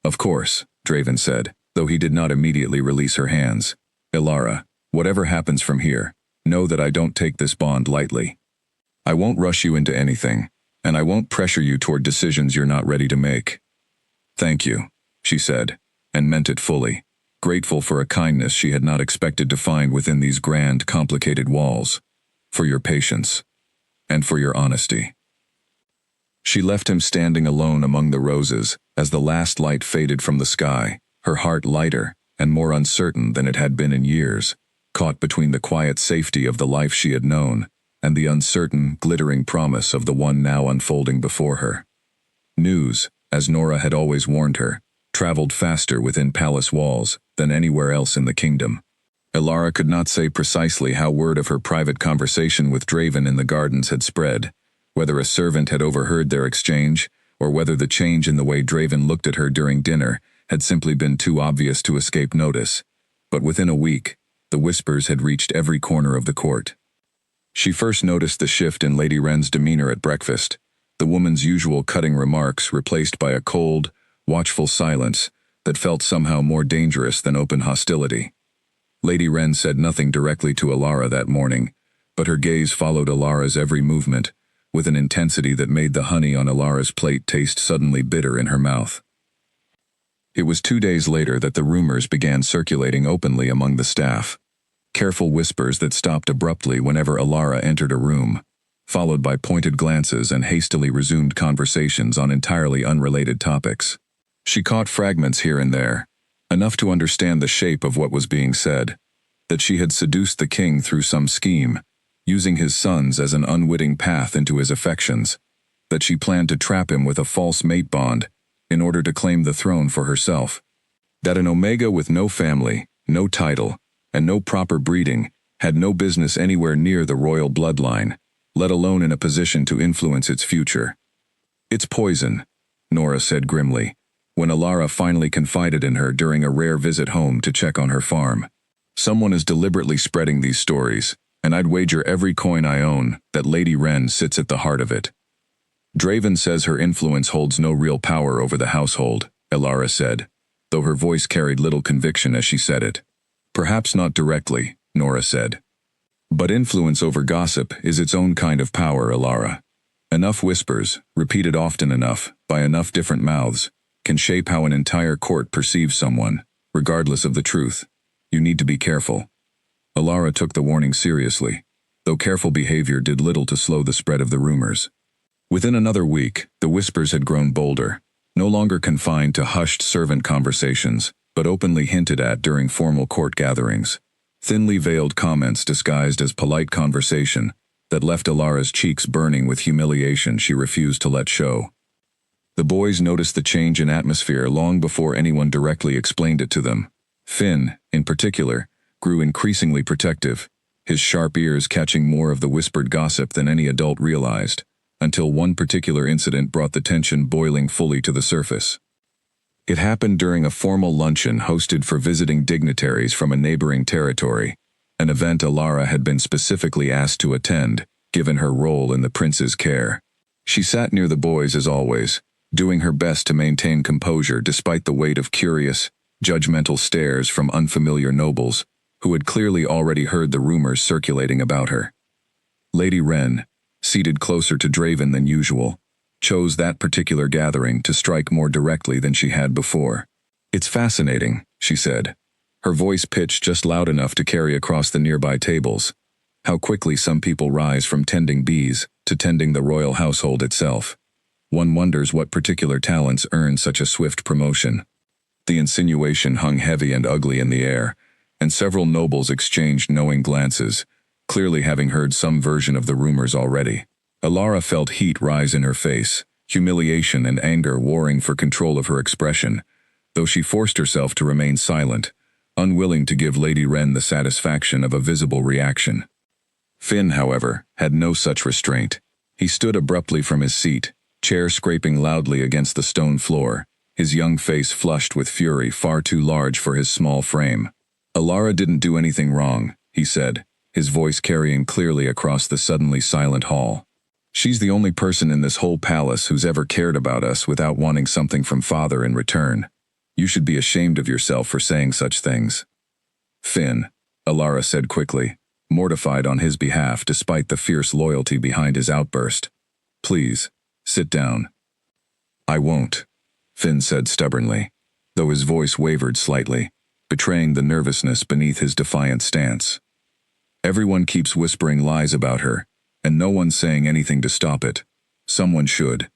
Of course, Draven said, though he did not immediately release her hands. Ilara, whatever happens from here, know that I don't take this bond lightly. I won't rush you into anything, and I won't pressure you toward decisions you're not ready to make. Thank you, she said, and meant it fully, grateful for a kindness she had not expected to find within these grand, complicated walls, for your patience, and for your honesty. She left him standing alone among the roses as the last light faded from the sky, her heart lighter and more uncertain than it had been in years, caught between the quiet safety of the life she had known and the uncertain, glittering promise of the one now unfolding before her. News, as Nora had always warned her, traveled faster within palace walls than anywhere else in the kingdom. Ilara could not say precisely how word of her private conversation with Draven in the gardens had spread, whether a servant had overheard their exchange, or whether the change in the way Draven looked at her during dinner had simply been too obvious to escape notice. But within a week, the whispers had reached every corner of the court. She first noticed the shift in Lady Wren's demeanor at breakfast, the woman's usual cutting remarks replaced by a cold, watchful silence that felt somehow more dangerous than open hostility. Lady Wren said nothing directly to Ilara that morning, but her gaze followed Ilara's every movement, with an intensity that made the honey on Ilara's plate taste suddenly bitter in her mouth. It was 2 days later that the rumors began circulating openly among the staff. Careful whispers that stopped abruptly whenever Ilara entered a room, followed by pointed glances and hastily resumed conversations on entirely unrelated topics. She caught fragments here and there, enough to understand the shape of what was being said, that she had seduced the king through some scheme, using his sons as an unwitting path into his affections, that she planned to trap him with a false mate bond in order to claim the throne for herself, that an Omega with no family, no title, and no proper breeding had no business anywhere near the royal bloodline, let alone in a position to influence its future. It's poison, Nora said grimly, when Ilara finally confided in her during a rare visit home to check on her farm. Someone is deliberately spreading these stories, and I'd wager every coin I own that Lady Wren sits at the heart of it. Draven says her influence holds no real power over the household, Ilara said, though her voice carried little conviction as she said it. Perhaps not directly, Nora said. But influence over gossip is its own kind of power, Ilara. Enough whispers, repeated often enough, by enough different mouths, can shape how an entire court perceives someone, regardless of the truth. You need to be careful. Ilara took the warning seriously, though careful behavior did little to slow the spread of the rumors. Within another week, the whispers had grown bolder, no longer confined to hushed servant conversations, but openly hinted at during formal court gatherings. Thinly veiled comments disguised as polite conversation that left Ilara's cheeks burning with humiliation she refused to let show. The boys noticed the change in atmosphere long before anyone directly explained it to them. Finn, in particular, grew increasingly protective, his sharp ears catching more of the whispered gossip than any adult realized, until one particular incident brought the tension boiling fully to the surface. It happened during a formal luncheon hosted for visiting dignitaries from a neighboring territory, an event Ilara had been specifically asked to attend, given her role in the prince's care. She sat near the boys as always, doing her best to maintain composure despite the weight of curious, judgmental stares from unfamiliar nobles, who had clearly already heard the rumors circulating about her. Lady Wren, seated closer to Draven than usual, chose that particular gathering to strike more directly than she had before. It's fascinating, she said, her voice pitched just loud enough to carry across the nearby tables, how quickly some people rise from tending bees to tending the royal household itself. One wonders what particular talents earn such a swift promotion. The insinuation hung heavy and ugly in the air, and several nobles exchanged knowing glances, clearly having heard some version of the rumors already. Ilara felt heat rise in her face, humiliation and anger warring for control of her expression, though she forced herself to remain silent, unwilling to give Lady Wren the satisfaction of a visible reaction. Finn, however, had no such restraint. He stood abruptly from his seat, chair scraping loudly against the stone floor, his young face flushed with fury far too large for his small frame. Ilara didn't do anything wrong, he said, his voice carrying clearly across the suddenly silent hall. She's the only person in this whole palace who's ever cared about us without wanting something from father in return. You should be ashamed of yourself for saying such things. Finn, Alara said quickly, mortified on his behalf despite the fierce loyalty behind his outburst. Please, sit down. I won't, Finn said stubbornly, though his voice wavered slightly, betraying the nervousness beneath his defiant stance. Everyone keeps whispering lies about her, and no one's saying anything to stop it. Someone should.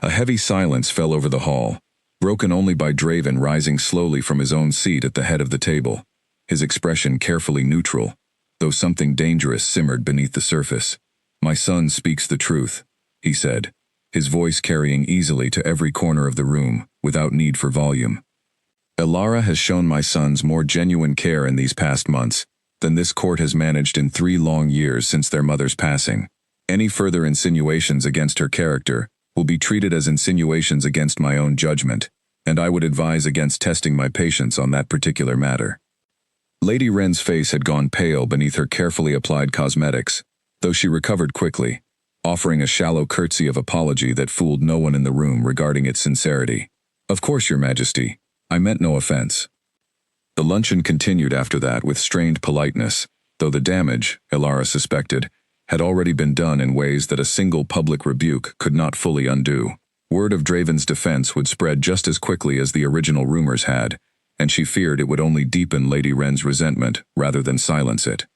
A heavy silence fell over the hall, broken only by Draven rising slowly from his own seat at the head of the table, his expression carefully neutral, though something dangerous simmered beneath the surface. My son speaks the truth, he said, his voice carrying easily to every corner of the room, without need for volume. Alara has shown my sons more genuine care in these past months than this court has managed in 3 long years since their mother's passing. Any further insinuations against her character will be treated as insinuations against my own judgment, and I would advise against testing my patience on that particular matter. Lady Wren's face had gone pale beneath her carefully applied cosmetics, though she recovered quickly, offering a shallow curtsy of apology that fooled no one in the room regarding its sincerity. Of course, Your Majesty. I meant no offense. The luncheon continued after that with strained politeness, though the damage, Alara suspected, had already been done in ways that a single public rebuke could not fully undo. Word of Draven's defense would spread just as quickly as the original rumors had, and she feared it would only deepen Lady Wren's resentment rather than silence it.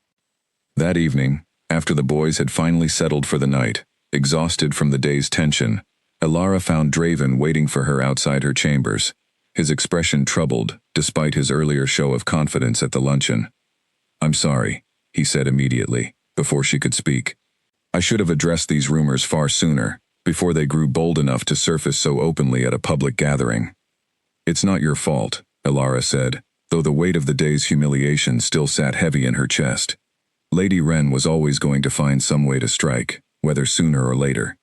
That evening, after the boys had finally settled for the night, exhausted from the day's tension, Alara found Draven waiting for her outside her chambers, his expression troubled despite his earlier show of confidence at the luncheon. I'm sorry, he said immediately, before she could speak. I should have addressed these rumors far sooner, before they grew bold enough to surface so openly at a public gathering. It's not your fault, Alara said, though the weight of the day's humiliation still sat heavy in her chest. Lady Wren was always going to find some way to strike, whether sooner or later.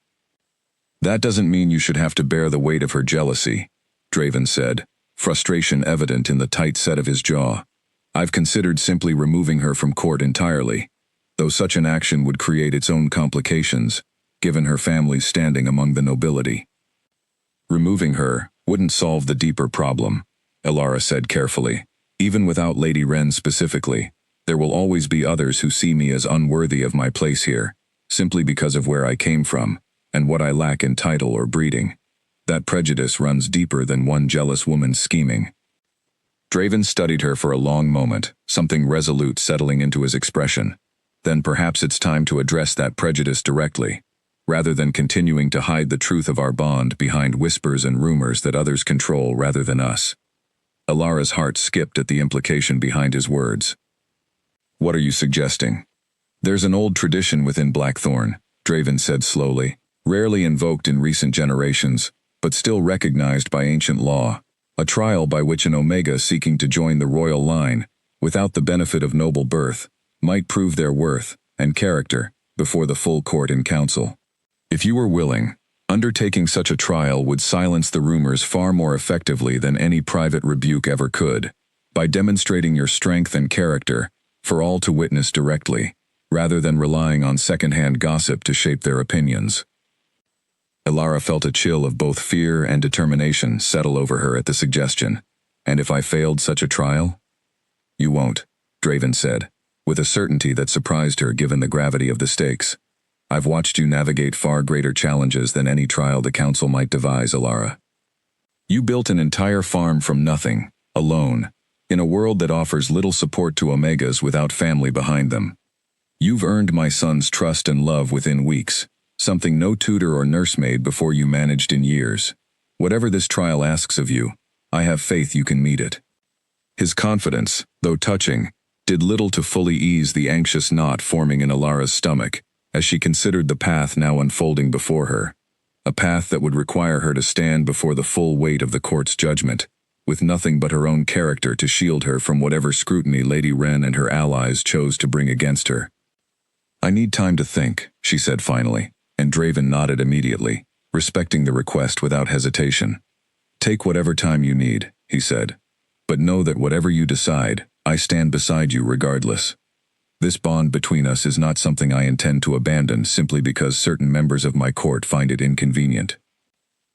That doesn't mean you should have to bear the weight of her jealousy, Draven said, frustration evident in the tight set of his jaw. I've considered simply removing her from court entirely, though such an action would create its own complications, given her family's standing among the nobility. Removing her wouldn't solve the deeper problem, Alara said carefully. Even without Lady Wren specifically, there will always be others who see me as unworthy of my place here, simply because of where I came from, and what I lack in title or breeding. That prejudice runs deeper than one jealous woman's scheming. Draven studied her for a long moment, something resolute settling into his expression. Then perhaps it's time to address that prejudice directly, rather than continuing to hide the truth of our bond behind whispers and rumors that others control rather than us. Alara's heart skipped at the implication behind his words. What are you suggesting? There's an old tradition within Blackthorn, Draven said slowly, rarely invoked in recent generations, but still recognized by ancient law, a trial by which an Omega seeking to join the royal line, without the benefit of noble birth, might prove their worth and character before the full court in council. If you were willing, undertaking such a trial would silence the rumors far more effectively than any private rebuke ever could, by demonstrating your strength and character for all to witness directly, rather than relying on second-hand gossip to shape their opinions. Alara felt a chill of both fear and determination settle over her at the suggestion. And if I failed such a trial? You won't, Draven said, with a certainty that surprised her given the gravity of the stakes. I've watched you navigate far greater challenges than any trial the council might devise, Alara. You built an entire farm from nothing, alone, in a world that offers little support to Omegas without family behind them. You've earned my son's trust and love within weeks, something no tutor or nursemaid before you managed in years. Whatever this trial asks of you, I have faith you can meet it. His confidence, though touching, did little to fully ease the anxious knot forming in Alara's stomach as she considered the path now unfolding before her, a path that would require her to stand before the full weight of the court's judgment, with nothing but her own character to shield her from whatever scrutiny Lady Wren and her allies chose to bring against her. I need time to think, she said finally, and Draven nodded immediately, respecting the request without hesitation. Take whatever time you need, he said, but know that whatever you decide, I stand beside you regardless. This bond between us is not something I intend to abandon simply because certain members of my court find it inconvenient.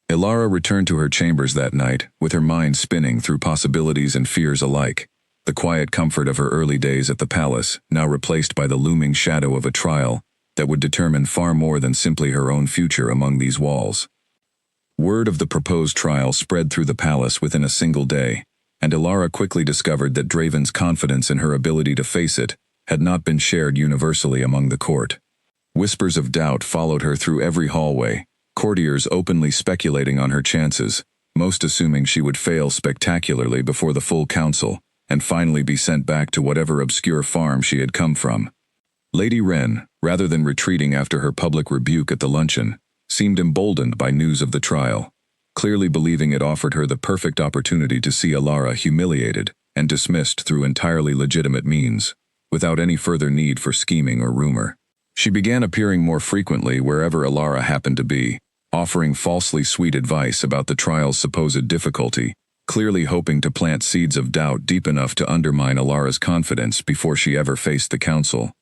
Alara returned to her chambers that night, with her mind spinning through possibilities and fears alike, The quiet comfort of her early days at the palace, now replaced by the looming shadow of a trial that would determine far more than simply her own future among these walls. Word of the proposed trial spread through the palace within a single day, and Elara quickly discovered that Draven's confidence in her ability to face it had not been shared universally among the court. Whispers of doubt followed her through every hallway, courtiers openly speculating on her chances, most assuming she would fail spectacularly before the full council, and finally be sent back to whatever obscure farm she had come from. Lady Wren, rather than retreating after her public rebuke at the luncheon, seemed emboldened by news of the trial, clearly believing it offered her the perfect opportunity to see Elara humiliated and dismissed through entirely legitimate means, without any further need for scheming or rumor. She began appearing more frequently wherever Elara happened to be, offering falsely sweet advice about the trial's supposed difficulty, clearly hoping to plant seeds of doubt deep enough to undermine Elara's confidence before she ever faced the council.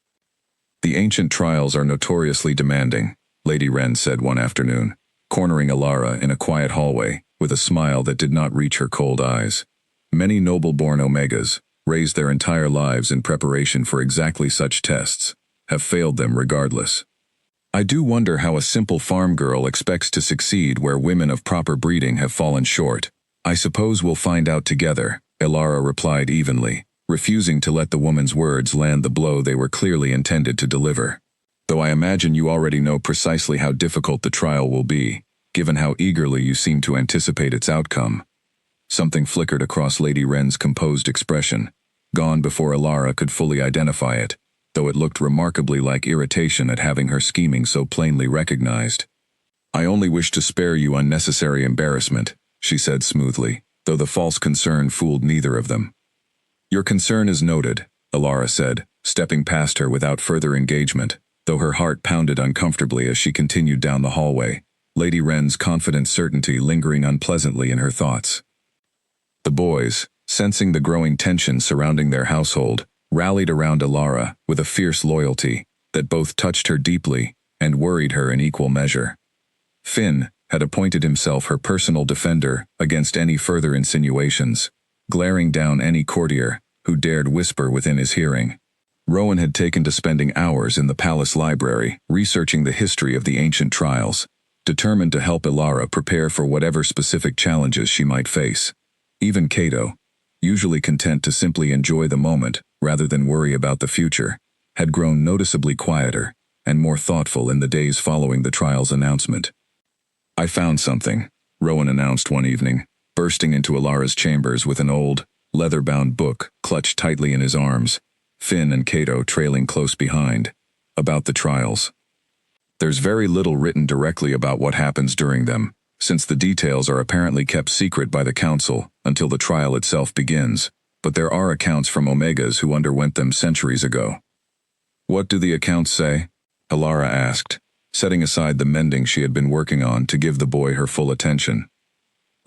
"The ancient trials are notoriously demanding," Lady Wren said one afternoon, cornering Elara in a quiet hallway, with a smile that did not reach her cold eyes. "Many noble-born Omegas, raised their entire lives in preparation for exactly such tests, have failed them regardless. I do wonder how a simple farm girl expects to succeed where women of proper breeding have fallen short." "I suppose we'll find out together," Elara replied evenly, refusing to let the woman's words land the blow they were clearly intended to deliver. "Though I imagine you already know precisely how difficult the trial will be, given how eagerly you seem to anticipate its outcome." Something flickered across Lady Wren's composed expression, gone before Elara could fully identify it, though it looked remarkably like irritation at having her scheming so plainly recognized. "I only wish to spare you unnecessary embarrassment," she said smoothly, though the false concern fooled neither of them. "Your concern is noted," Elara said, stepping past her without further engagement, though her heart pounded uncomfortably as she continued down the hallway, Lady Wren's confident certainty lingering unpleasantly in her thoughts. The boys, sensing the growing tension surrounding their household, rallied around Elara with a fierce loyalty that both touched her deeply and worried her in equal measure. Finn had appointed himself her personal defender against any further insinuations, glaring down any courtier who dared whisper within his hearing. Rowan had taken to spending hours in the palace library researching the history of the ancient trials, determined to help Elara prepare for whatever specific challenges she might face. Even Cato, usually content to simply enjoy the moment rather than worry about the future, had grown noticeably quieter and more thoughtful in the days following the trial's announcement. "I found something," Rowan announced one evening, bursting into Elara's chambers with an old, leather-bound book clutched tightly in his arms, Finn and Cato trailing close behind, "about the trials. There's very little written directly about what happens during them, since the details are apparently kept secret by the council until the trial itself begins, but there are accounts from Omegas who underwent them centuries ago." "What do the accounts say?" Elara asked, setting aside the mending she had been working on to give the boy her full attention.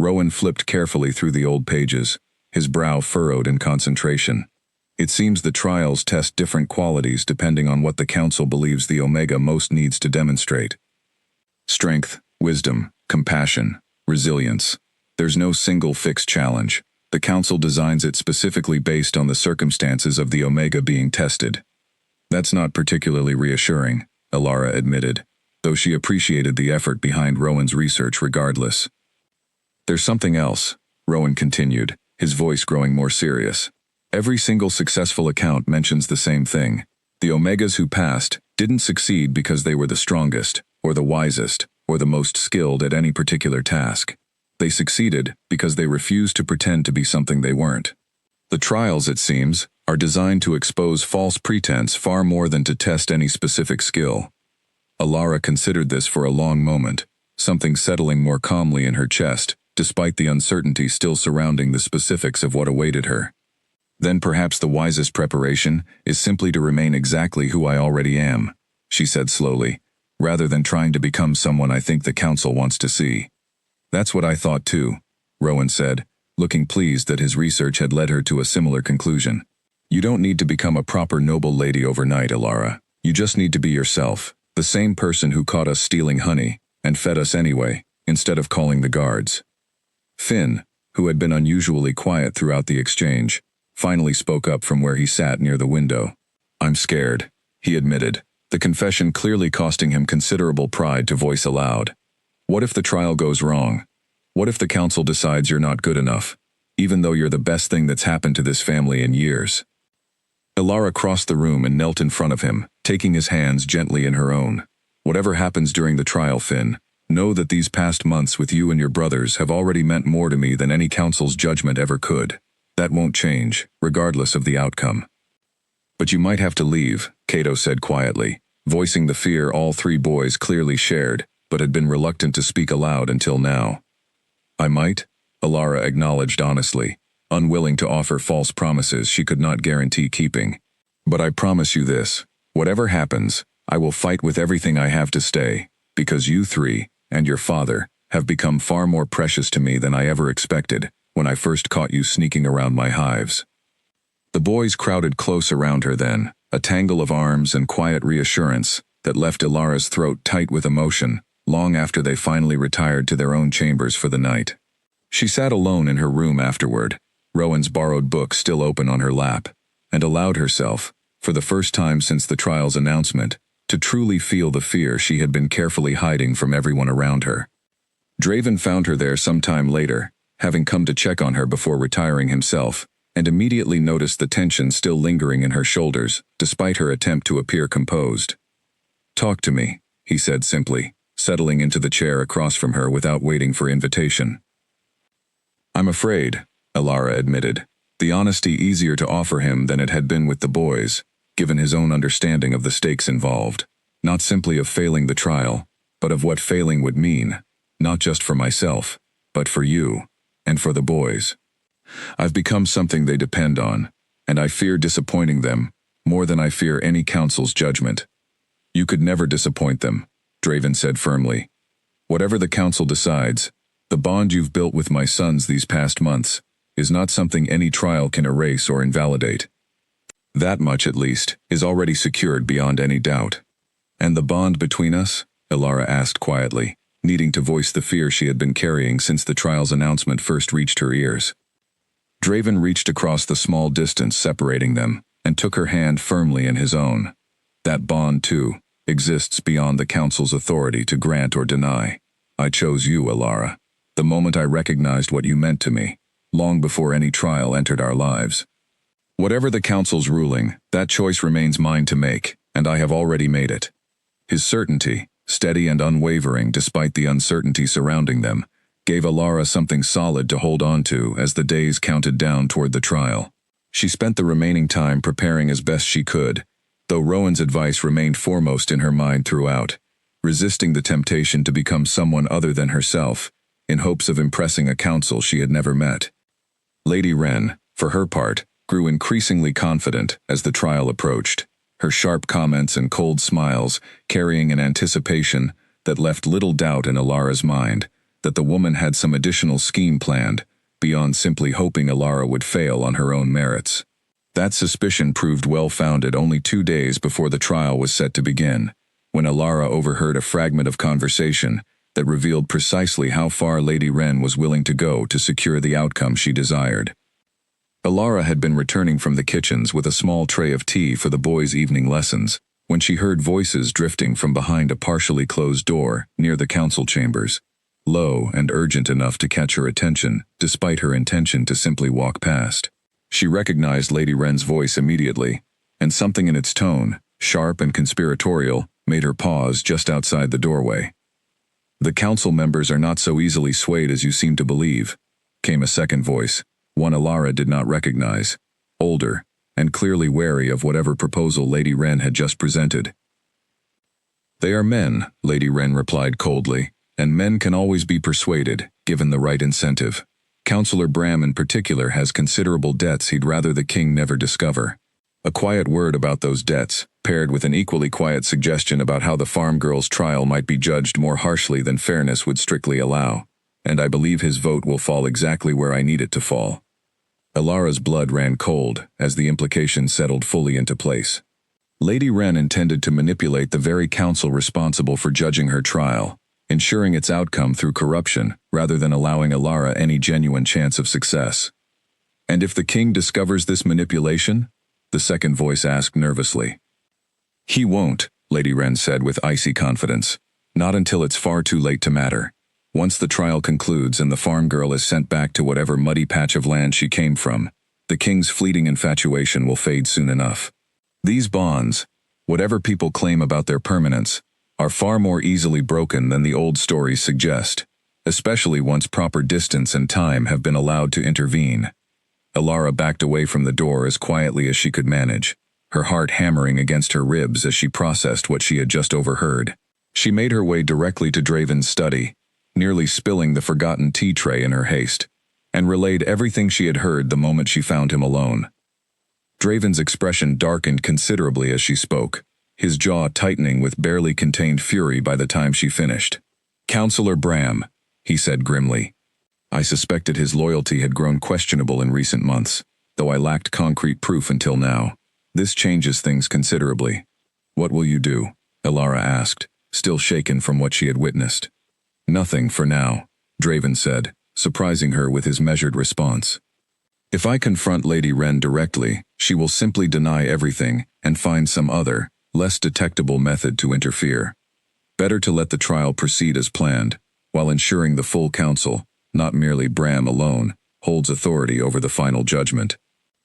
Rowan flipped carefully through the old pages, his brow furrowed in concentration. "It seems the trials test different qualities depending on what the council believes the Omega most needs to demonstrate. Strength, wisdom, compassion, resilience. There's no single fixed challenge. The council designs it specifically based on the circumstances of the Omega being tested." "That's not particularly reassuring," Elara admitted, though she appreciated the effort behind Rowan's research regardless. "There's something else," Rowan continued, his voice growing more serious. "Every single successful account mentions the same thing. The Omegas who passed didn't succeed because they were the strongest, or the wisest, or the most skilled at any particular task. They succeeded because they refused to pretend to be something they weren't. The trials, it seems, are designed to expose false pretense far more than to test any specific skill." Elara considered this for a long moment, something settling more calmly in her chest, despite the uncertainty still surrounding the specifics of what awaited her. "Then perhaps the wisest preparation is simply to remain exactly who I already am," she said slowly, "rather than trying to become someone I think the council wants to see." "That's what I thought too," Rowan said, looking pleased that his research had led her to a similar conclusion. "You don't need to become a proper noble lady overnight, Elara. You just need to be yourself, the same person who caught us stealing honey, and fed us anyway, instead of calling the guards." Finn, who had been unusually quiet throughout the exchange, finally spoke up from where he sat near the window. "I'm scared," he admitted, the confession clearly costing him considerable pride to voice aloud. "What if the trial goes wrong? What if the council decides you're not good enough, even though you're the best thing that's happened to this family in years?" Elara crossed the room and knelt in front of him, taking his hands gently in her own. "Whatever happens during the trial, Finn, know that these past months with you and your brothers have already meant more to me than any council's judgment ever could. That won't change, regardless of the outcome." "But you might have to leave," Cato said quietly, voicing the fear all three boys clearly shared, but had been reluctant to speak aloud until now. "I might," Elara acknowledged honestly, unwilling to offer false promises she could not guarantee keeping. "But I promise you this, whatever happens, I will fight with everything I have to stay, because you three, and your father, have become far more precious to me than I ever expected when I first caught you sneaking around my hives." The boys crowded close around her then, a tangle of arms and quiet reassurance that left Elara's throat tight with emotion long after they finally retired to their own chambers for the night. She sat alone in her room afterward, Rowan's borrowed book still open on her lap, and allowed herself, for the first time since the trial's announcement, to truly feel the fear she had been carefully hiding from everyone around her. Draven found her there some time later, having come to check on her before retiring himself, and immediately noticed the tension still lingering in her shoulders, despite her attempt to appear composed. "Talk to me," he said simply, settling into the chair across from her without waiting for invitation. "I'm afraid," Elara admitted, the honesty easier to offer him than it had been with the boys, given his own understanding of the stakes involved, not simply of failing the trial, but of what failing would mean, not just for myself, but for you, and for the boys. "I've become something they depend on, and I fear disappointing them, more than I fear any council's judgment." "You could never disappoint them," Draven said firmly. "Whatever the council decides, the bond you've built with my sons these past months is not something any trial can erase or invalidate. That much, at least, is already secured beyond any doubt." "And the bond between us?" Elara asked quietly, needing to voice the fear she had been carrying since the trial's announcement first reached her ears. Draven reached across the small distance separating them, and took her hand firmly in his own. "That bond, too, exists beyond the council's authority to grant or deny. I chose you, Elara, the moment I recognized what you meant to me, long before any trial entered our lives. Whatever the council's ruling, that choice remains mine to make, and I have already made it." His certainty, steady and unwavering despite the uncertainty surrounding them, gave Elara something solid to hold on to as the days counted down toward the trial. She spent the remaining time preparing as best she could, though Rowan's advice remained foremost in her mind throughout, resisting the temptation to become someone other than herself, in hopes of impressing a council she had never met. Lady Wren, for her part, grew increasingly confident as the trial approached, her sharp comments and cold smiles carrying an anticipation that left little doubt in Elara's mind that the woman had some additional scheme planned, beyond simply hoping Elara would fail on her own merits. That suspicion proved well-founded only 2 days before the trial was set to begin, when Elara overheard a fragment of conversation that revealed precisely how far Lady Wren was willing to go to secure the outcome she desired. Elara had been returning from the kitchens with a small tray of tea for the boys' evening lessons, when she heard voices drifting from behind a partially closed door near the council chambers, low and urgent enough to catch her attention, despite her intention to simply walk past. She recognized Lady Wren's voice immediately, and something in its tone, sharp and conspiratorial, made her pause just outside the doorway. "The council members are not so easily swayed as you seem to believe," came a second voice, one Elara did not recognize, older, and clearly wary of whatever proposal Lady Wren had just presented. "They are men," Lady Wren replied coldly, "and men can always be persuaded, given the right incentive. Councillor Bram in particular has considerable debts he'd rather the king never discover." A quiet word about those debts, paired with an equally quiet suggestion about how the farm girl's trial might be judged more harshly than fairness would strictly allow, and I believe his vote will fall exactly where I need it to fall. Elara's blood ran cold as the implication settled fully into place. Lady Wren intended to manipulate the very council responsible for judging her trial, ensuring its outcome through corruption rather than allowing Elara any genuine chance of success. And if the king discovers this manipulation? The second voice asked nervously. He won't, Lady Wren said with icy confidence. Not until it's far too late to matter. Once the trial concludes and the farm girl is sent back to whatever muddy patch of land she came from, the king's fleeting infatuation will fade soon enough. These bonds, whatever people claim about their permanence, are far more easily broken than the old stories suggest, especially once proper distance and time have been allowed to intervene. Elara backed away from the door as quietly as she could manage, her heart hammering against her ribs as she processed what she had just overheard. She made her way directly to Draven's study, nearly spilling the forgotten tea tray in her haste, and relayed everything she had heard the moment she found him alone. Draven's expression darkened considerably as she spoke, his jaw tightening with barely contained fury by the time she finished. "Counselor Bram," he said grimly. I suspected his loyalty had grown questionable in recent months, though I lacked concrete proof until now. This changes things considerably. "What will you do?" Elara asked, still shaken from what she had witnessed. "Nothing for now," Draven said, surprising her with his measured response. "If I confront Lady Wren directly, she will simply deny everything and find some other, less detectable method to interfere. Better to let the trial proceed as planned, while ensuring the full council, not merely Bram alone, holds authority over the final judgment.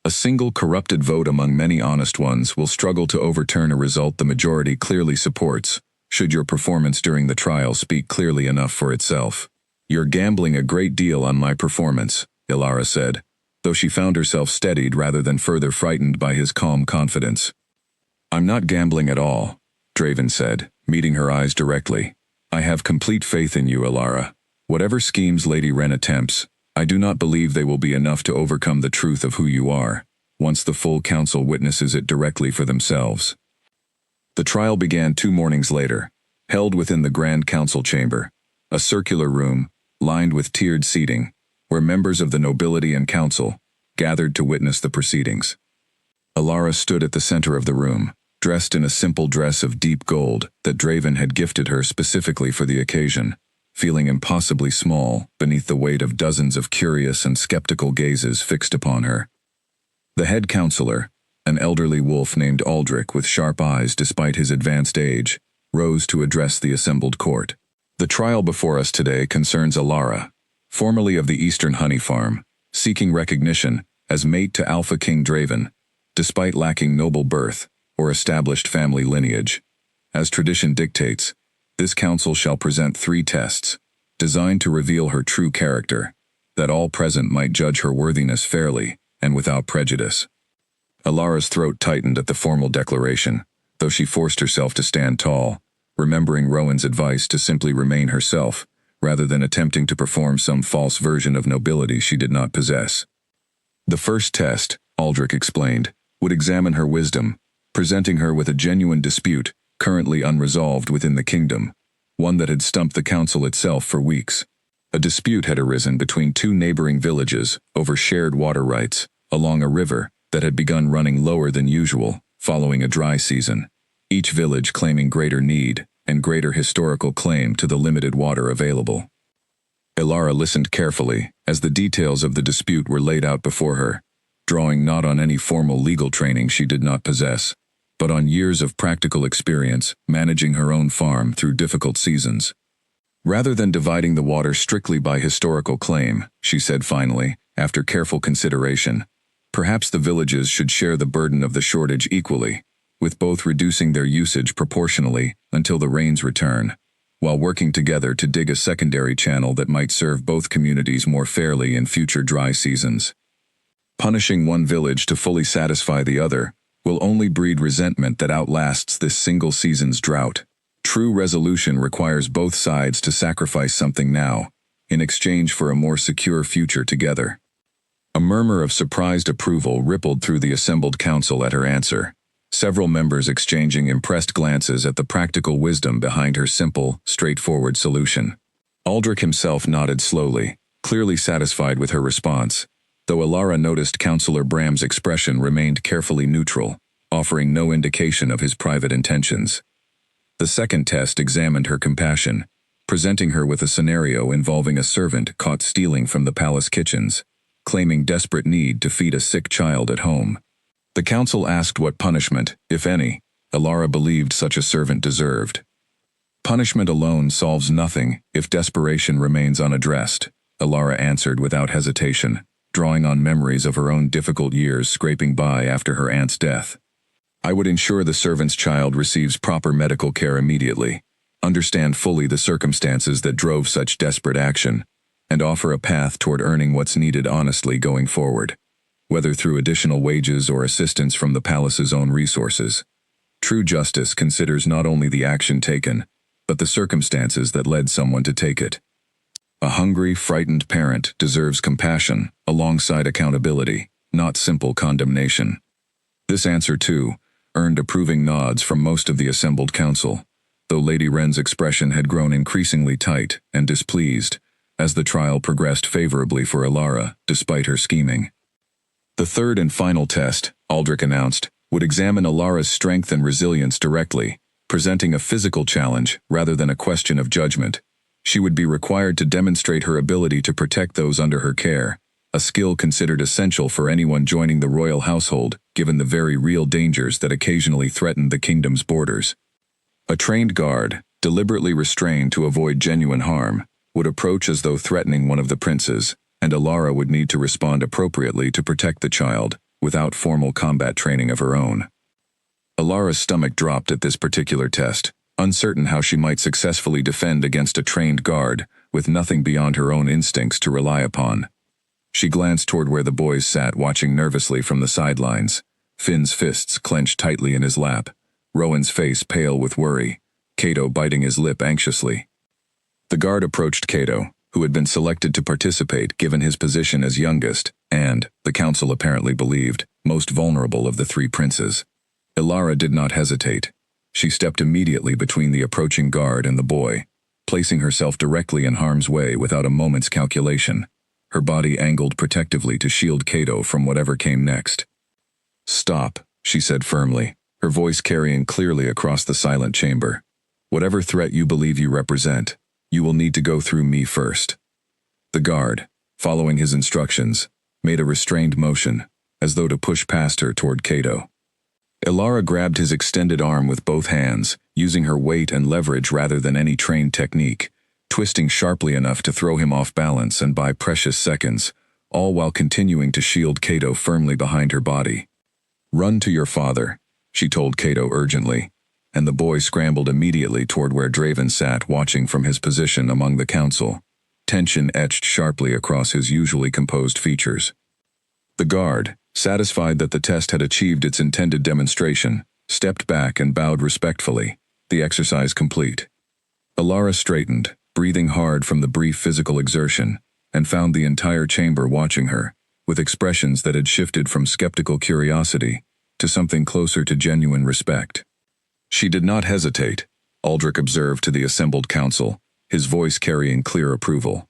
A single corrupted vote among many honest ones will struggle to overturn a result the majority clearly supports, should your performance during the trial speak clearly enough for itself. You're gambling a great deal on my performance," Elara said, though she found herself steadied rather than further frightened by his calm confidence. "I'm not gambling at all," Draven said, meeting her eyes directly. "I have complete faith in you, Elara. Whatever schemes Lady Wren attempts, I do not believe they will be enough to overcome the truth of who you are, once the full council witnesses it directly for themselves." The trial began 2 mornings later, held within the Grand Council chamber, a circular room, lined with tiered seating, where members of the nobility and council gathered to witness the proceedings. Elara stood at the center of the room, dressed in a simple dress of deep gold that Draven had gifted her specifically for the occasion, feeling impossibly small beneath the weight of dozens of curious and skeptical gazes fixed upon her. The head counselor, an elderly wolf named Aldrich with sharp eyes despite his advanced age, rose to address the assembled court. "The trial before us today concerns Elara, formerly of the Eastern Honey Farm, seeking recognition as mate to Alpha King Draven, despite lacking noble birth or established family lineage. As tradition dictates, this council shall present 3 tests, designed to reveal her true character, that all present might judge her worthiness fairly and without prejudice." Elara's throat tightened at the formal declaration, though she forced herself to stand tall, remembering Rowan's advice to simply remain herself, rather than attempting to perform some false version of nobility she did not possess. "The first test," Aldrich explained, "would examine her wisdom, presenting her with a genuine dispute, currently unresolved within the kingdom, one that had stumped the council itself for weeks. A dispute had arisen between 2 neighboring villages over shared water rights, along a river that had begun running lower than usual, following a dry season, each village claiming greater need and greater historical claim to the limited water available. Elara listened carefully as the details of the dispute were laid out before her, drawing not on any formal legal training she did not possess, but on years of practical experience managing her own farm through difficult seasons. "Rather than dividing the water strictly by historical claim," she said finally, after careful consideration, "perhaps the villages should share the burden of the shortage equally, with both reducing their usage proportionally until the rains return, while working together to dig a secondary channel that might serve both communities more fairly in future dry seasons. Punishing one village to fully satisfy the other will only breed resentment that outlasts this single season's drought. True resolution requires both sides to sacrifice something now, in exchange for a more secure future together." A murmur of surprised approval rippled through the assembled council at her answer, several members exchanging impressed glances at the practical wisdom behind her simple, straightforward solution. Aldrich himself nodded slowly, clearly satisfied with her response, though Elara noticed Counselor Bram's expression remained carefully neutral, offering no indication of his private intentions. The second test examined her compassion, presenting her with a scenario involving a servant caught stealing from the palace kitchens, claiming desperate need to feed a sick child at home. The council asked what punishment, if any, Elara believed such a servant deserved. Punishment alone solves nothing if desperation remains unaddressed, Elara answered without hesitation, drawing on memories of her own difficult years scraping by after her aunt's death. I would ensure the servant's child receives proper medical care immediately, understand fully the circumstances that drove such desperate action, and offer a path toward earning what's needed honestly going forward, whether through additional wages or assistance from the palace's own resources. True justice considers not only the action taken, but the circumstances that led someone to take it. A hungry, frightened parent deserves compassion alongside accountability, not simple condemnation. This answer, too, earned approving nods from most of the assembled council, though Lady Wren's expression had grown increasingly tight and displeased as the trial progressed favorably for Elara, despite her scheming. The third and final test, Aldrich announced, would examine Elara's strength and resilience directly, presenting a physical challenge rather than a question of judgment. She would be required to demonstrate her ability to protect those under her care, a skill considered essential for anyone joining the royal household, given the very real dangers that occasionally threatened the kingdom's borders. A trained guard, deliberately restrained to avoid genuine harm, would approach as though threatening one of the princes, and Elara would need to respond appropriately to protect the child, without formal combat training of her own. Elara's stomach dropped at this particular test, uncertain how she might successfully defend against a trained guard, with nothing beyond her own instincts to rely upon. She glanced toward where the boys sat watching nervously from the sidelines, Finn's fists clenched tightly in his lap, Rowan's face pale with worry, Cato biting his lip anxiously. The guard approached Cato, who had been selected to participate given his position as youngest, and, the council apparently believed, most vulnerable of the three princes. Elara did not hesitate. She stepped immediately between the approaching guard and the boy, placing herself directly in harm's way without a moment's calculation, her body angled protectively to shield Cato from whatever came next. "Stop," she said firmly, her voice carrying clearly across the silent chamber. "Whatever threat you believe you represent, you will need to go through me first." The guard, following his instructions, made a restrained motion, as though to push past her toward Cato. Elara grabbed his extended arm with both hands, using her weight and leverage rather than any trained technique, twisting sharply enough to throw him off balance and by precious seconds, all while continuing to shield Cato firmly behind her body. "Run to your father," she told Cato urgently, and the boy scrambled immediately toward where Draven sat watching from his position among the council, tension etched sharply across his usually composed features. The guard, satisfied that the test had achieved its intended demonstration, stepped back and bowed respectfully, the exercise complete. Elara straightened, breathing hard from the brief physical exertion, and found the entire chamber watching her, with expressions that had shifted from skeptical curiosity to something closer to genuine respect. She did not hesitate, Aldrich observed to the assembled council, his voice carrying clear approval.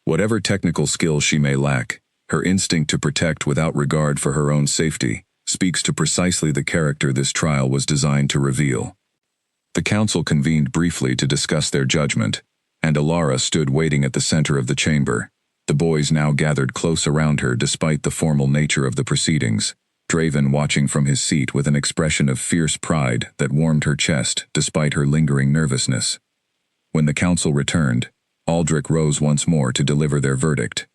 Whatever technical skills she may lack, her instinct to protect without regard for her own safety speaks to precisely the character this trial was designed to reveal. The council convened briefly to discuss their judgment, and Elara stood waiting at the center of the chamber. The boys now gathered close around her despite the formal nature of the proceedings, Draven watching from his seat with an expression of fierce pride that warmed her chest despite her lingering nervousness. When the council returned, Aldrich rose once more to deliver their verdict.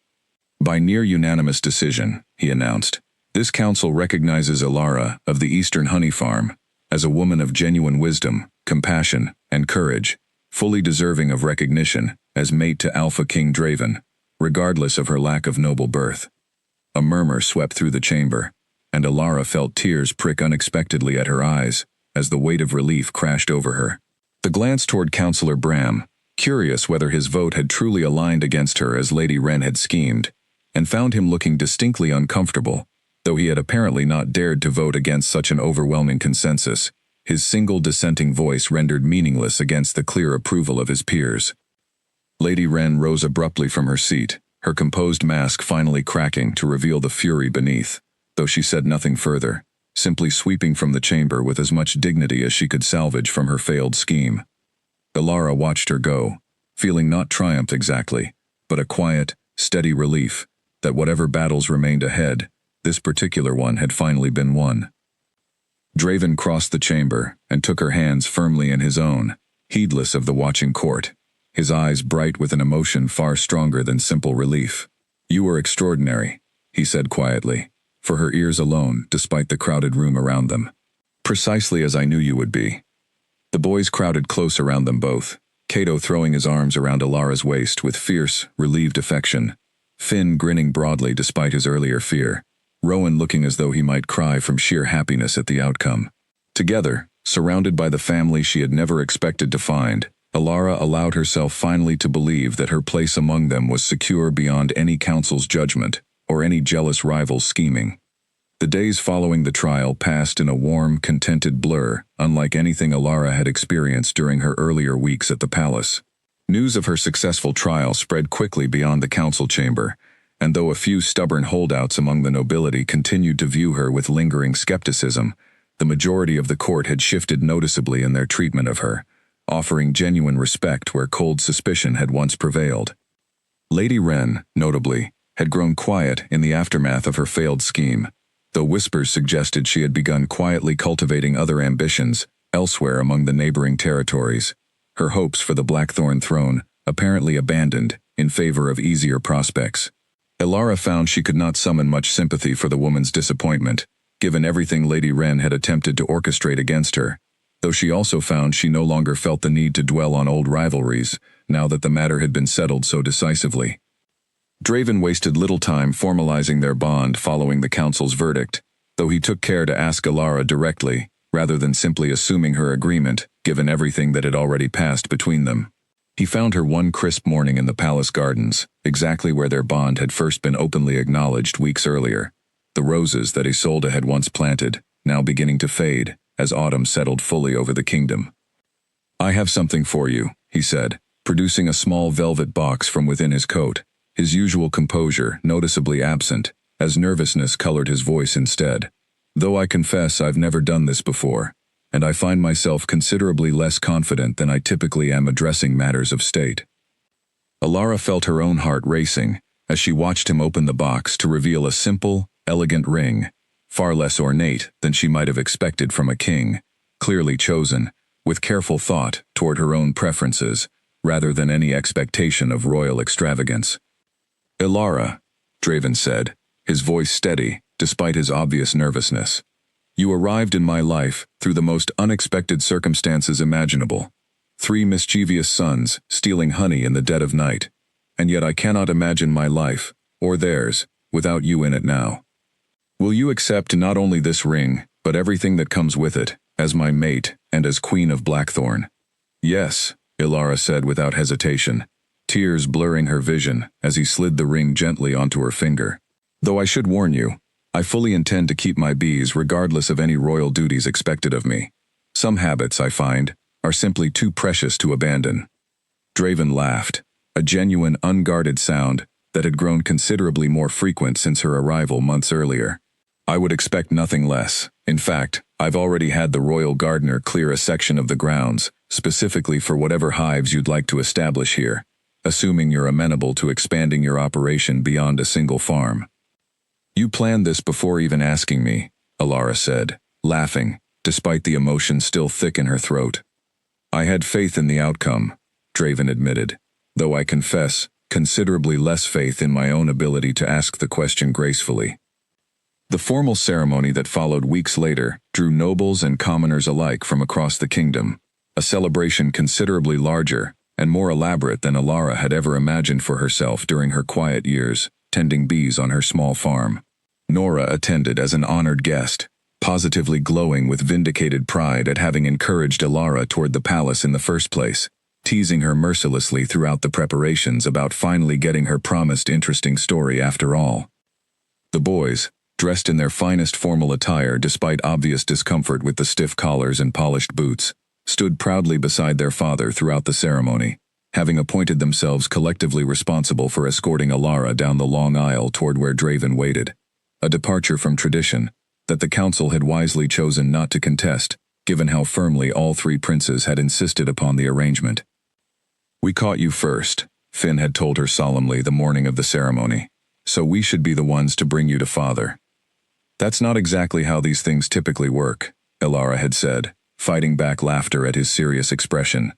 "By near unanimous decision," he announced, "this council recognizes Elara of the Eastern Honey Farm as a woman of genuine wisdom, compassion, and courage, fully deserving of recognition as mate to Alpha King Draven, regardless of her lack of noble birth." A murmur swept through the chamber, and Elara felt tears prick unexpectedly at her eyes as the weight of relief crashed over her. The glance toward Councillor Bram, curious whether his vote had truly aligned against her as Lady Wren had schemed, and found him looking distinctly uncomfortable, though he had apparently not dared to vote against such an overwhelming consensus, his single dissenting voice rendered meaningless against the clear approval of his peers. Lady Wren rose abruptly from her seat, her composed mask finally cracking to reveal the fury beneath, though she said nothing further, simply sweeping from the chamber with as much dignity as she could salvage from her failed scheme. Elara watched her go, feeling not triumph exactly, but a quiet, steady relief that whatever battles remained ahead, this particular one had finally been won. Draven crossed the chamber and took her hands firmly in his own, heedless of the watching court, his eyes bright with an emotion far stronger than simple relief. "You were extraordinary," he said quietly, for her ears alone, despite the crowded room around them. "Precisely as I knew you would be." The boys crowded close around them both, Cato throwing his arms around Alara's waist with fierce, relieved affection, Finn grinning broadly despite his earlier fear, Rowan looking as though he might cry from sheer happiness at the outcome. Together, surrounded by the family she had never expected to find, Alara allowed herself finally to believe that her place among them was secure beyond any council's judgment or any jealous rival's scheming. The days following the trial passed in a warm, contented blur, unlike anything Alara had experienced during her earlier weeks at the palace. News of her successful trial spread quickly beyond the council chamber, and though a few stubborn holdouts among the nobility continued to view her with lingering skepticism, the majority of the court had shifted noticeably in their treatment of her, offering genuine respect where cold suspicion had once prevailed. Lady Wren, notably, had grown quiet in the aftermath of her failed scheme, though whispers suggested she had begun quietly cultivating other ambitions elsewhere among the neighboring territories, her hopes for the Blackthorn throne apparently abandoned in favor of easier prospects. Alara found she could not summon much sympathy for the woman's disappointment, given everything Lady Wren had attempted to orchestrate against her, though she also found she no longer felt the need to dwell on old rivalries, now that the matter had been settled so decisively. Draven wasted little time formalizing their bond following the council's verdict, though he took care to ask Alara directly, rather than simply assuming her agreement, given everything that had already passed between them. He found her one crisp morning in the palace gardens, exactly where their bond had first been openly acknowledged weeks earlier, the roses that Isolde had once planted, now beginning to fade, as autumn settled fully over the kingdom. "I have something for you," he said, producing a small velvet box from within his coat, his usual composure noticeably absent, as nervousness colored his voice instead. "Though I confess I've never done this before, and I find myself considerably less confident than I typically am addressing matters of state." Alara felt her own heart racing as she watched him open the box to reveal a simple, elegant ring, far less ornate than she might have expected from a king, clearly chosen, with careful thought toward her own preferences, rather than any expectation of royal extravagance. "Alara," Draven said, his voice steady, despite his obvious nervousness, "you arrived in my life through the most unexpected circumstances imaginable. 3 mischievous sons stealing honey in the dead of night, and yet I cannot imagine my life, or theirs, without you in it now. Will you accept not only this ring, but everything that comes with it, as my mate and as Queen of Blackthorn?" "Yes," Alara said without hesitation, tears blurring her vision as he slid the ring gently onto her finger. "Though I should warn you, I fully intend to keep my bees regardless of any royal duties expected of me. Some habits, I find, are simply too precious to abandon." Draven laughed, a genuine, unguarded sound that had grown considerably more frequent since her arrival months earlier. "I would expect nothing less. In fact, I've already had the royal gardener clear a section of the grounds, specifically for whatever hives you'd like to establish here, assuming you're amenable to expanding your operation beyond a single farm." "You planned this before even asking me," Alara said, laughing, despite the emotion still thick in her throat. "I had faith in the outcome," Draven admitted, though I confess, considerably less faith in my own ability to ask the question gracefully. The formal ceremony that followed weeks later drew nobles and commoners alike from across the kingdom, a celebration considerably larger and more elaborate than Alara had ever imagined for herself during her quiet years, tending bees on her small farm. Nora attended as an honored guest, positively glowing with vindicated pride at having encouraged Alara toward the palace in the first place, teasing her mercilessly throughout the preparations about finally getting her promised interesting story after all. The boys, dressed in their finest formal attire despite obvious discomfort with the stiff collars and polished boots, stood proudly beside their father throughout the ceremony, having appointed themselves collectively responsible for escorting Alara down the long aisle toward where Draven waited, a departure from tradition that the council had wisely chosen not to contest, given how firmly all 3 princes had insisted upon the arrangement. "We caught you first," Finn had told her solemnly the morning of the ceremony, so we should be the ones to bring you to father. That's not exactly how these things typically work, Elara had said, fighting back laughter at his serious expression.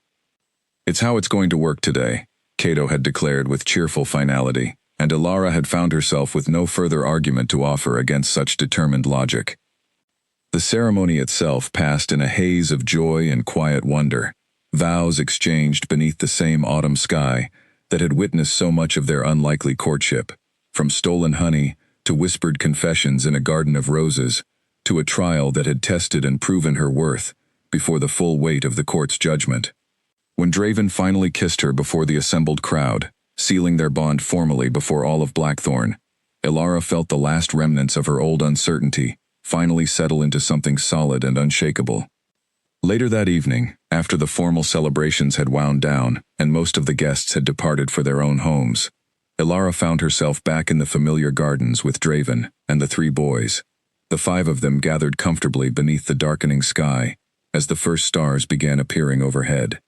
It's how it's going to work today, Cato had declared with cheerful finality, and Elara had found herself with no further argument to offer against such determined logic. The ceremony itself passed in a haze of joy and quiet wonder, vows exchanged beneath the same autumn sky that had witnessed so much of their unlikely courtship, from stolen honey to whispered confessions in a garden of roses, to a trial that had tested and proven her worth before the full weight of the court's judgment. When Draven finally kissed her before the assembled crowd, sealing their bond formally before all of Blackthorn, Elara felt the last remnants of her old uncertainty finally settle into something solid and unshakable. Later that evening, after the formal celebrations had wound down and most of the guests had departed for their own homes, Elara found herself back in the familiar gardens with Draven and the 3 boys. The 5 of them gathered comfortably beneath the darkening sky as the first stars began appearing overhead.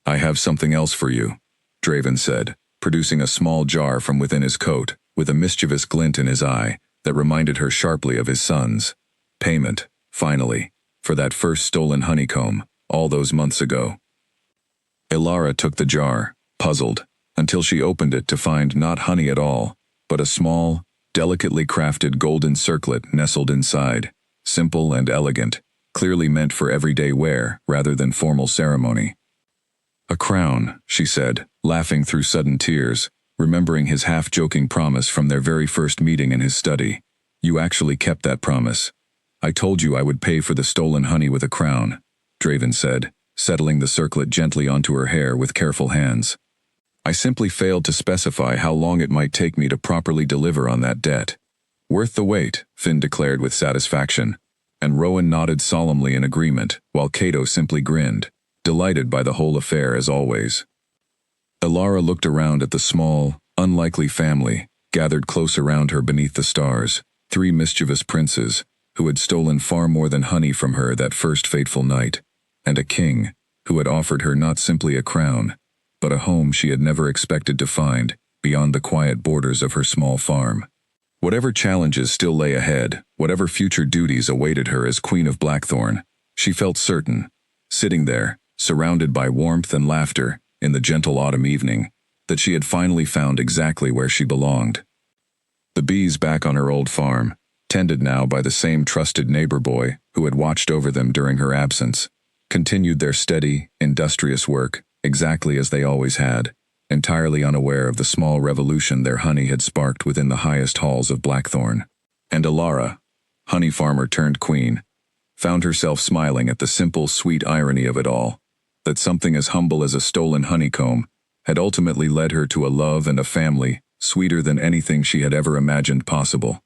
"I have something else for you," Draven said, producing a small jar from within his coat, with a mischievous glint in his eye that reminded her sharply of his son's. Payment, finally, for that first stolen honeycomb, all those months ago. Elara took the jar, puzzled, until she opened it to find not honey at all, but a small, delicately crafted golden circlet nestled inside, simple and elegant, clearly meant for everyday wear rather than formal ceremony. "A crown," she said, laughing through sudden tears, remembering his half-joking promise from their very first meeting in his study. "You actually kept that promise. I told you I would pay for the stolen honey with a crown," Draven said, settling the circlet gently onto her hair with careful hands. "I simply failed to specify how long it might take me to properly deliver on that debt." "Worth the wait," Finn declared with satisfaction, and Rowan nodded solemnly in agreement, while Cato simply grinned, delighted by the whole affair as always. Elara looked around at the small, unlikely family gathered close around her beneath the stars, 3 mischievous princes who had stolen far more than honey from her that first fateful night, and a king who had offered her not simply a crown, but a home she had never expected to find beyond the quiet borders of her small farm. Whatever challenges still lay ahead, whatever future duties awaited her as Queen of Blackthorn, she felt certain, sitting there, surrounded by warmth and laughter in the gentle autumn evening, that she had finally found exactly where she belonged. The bees back on her old farm, tended now by the same trusted neighbor boy who had watched over them during her absence, continued their steady, industrious work exactly as they always had, entirely unaware of the small revolution their honey had sparked within the highest halls of Blackthorn. And Elara, honey farmer turned queen, found herself smiling at the simple, sweet irony of it all, that something as humble as a stolen honeycomb had ultimately led her to a love and a family sweeter than anything she had ever imagined possible.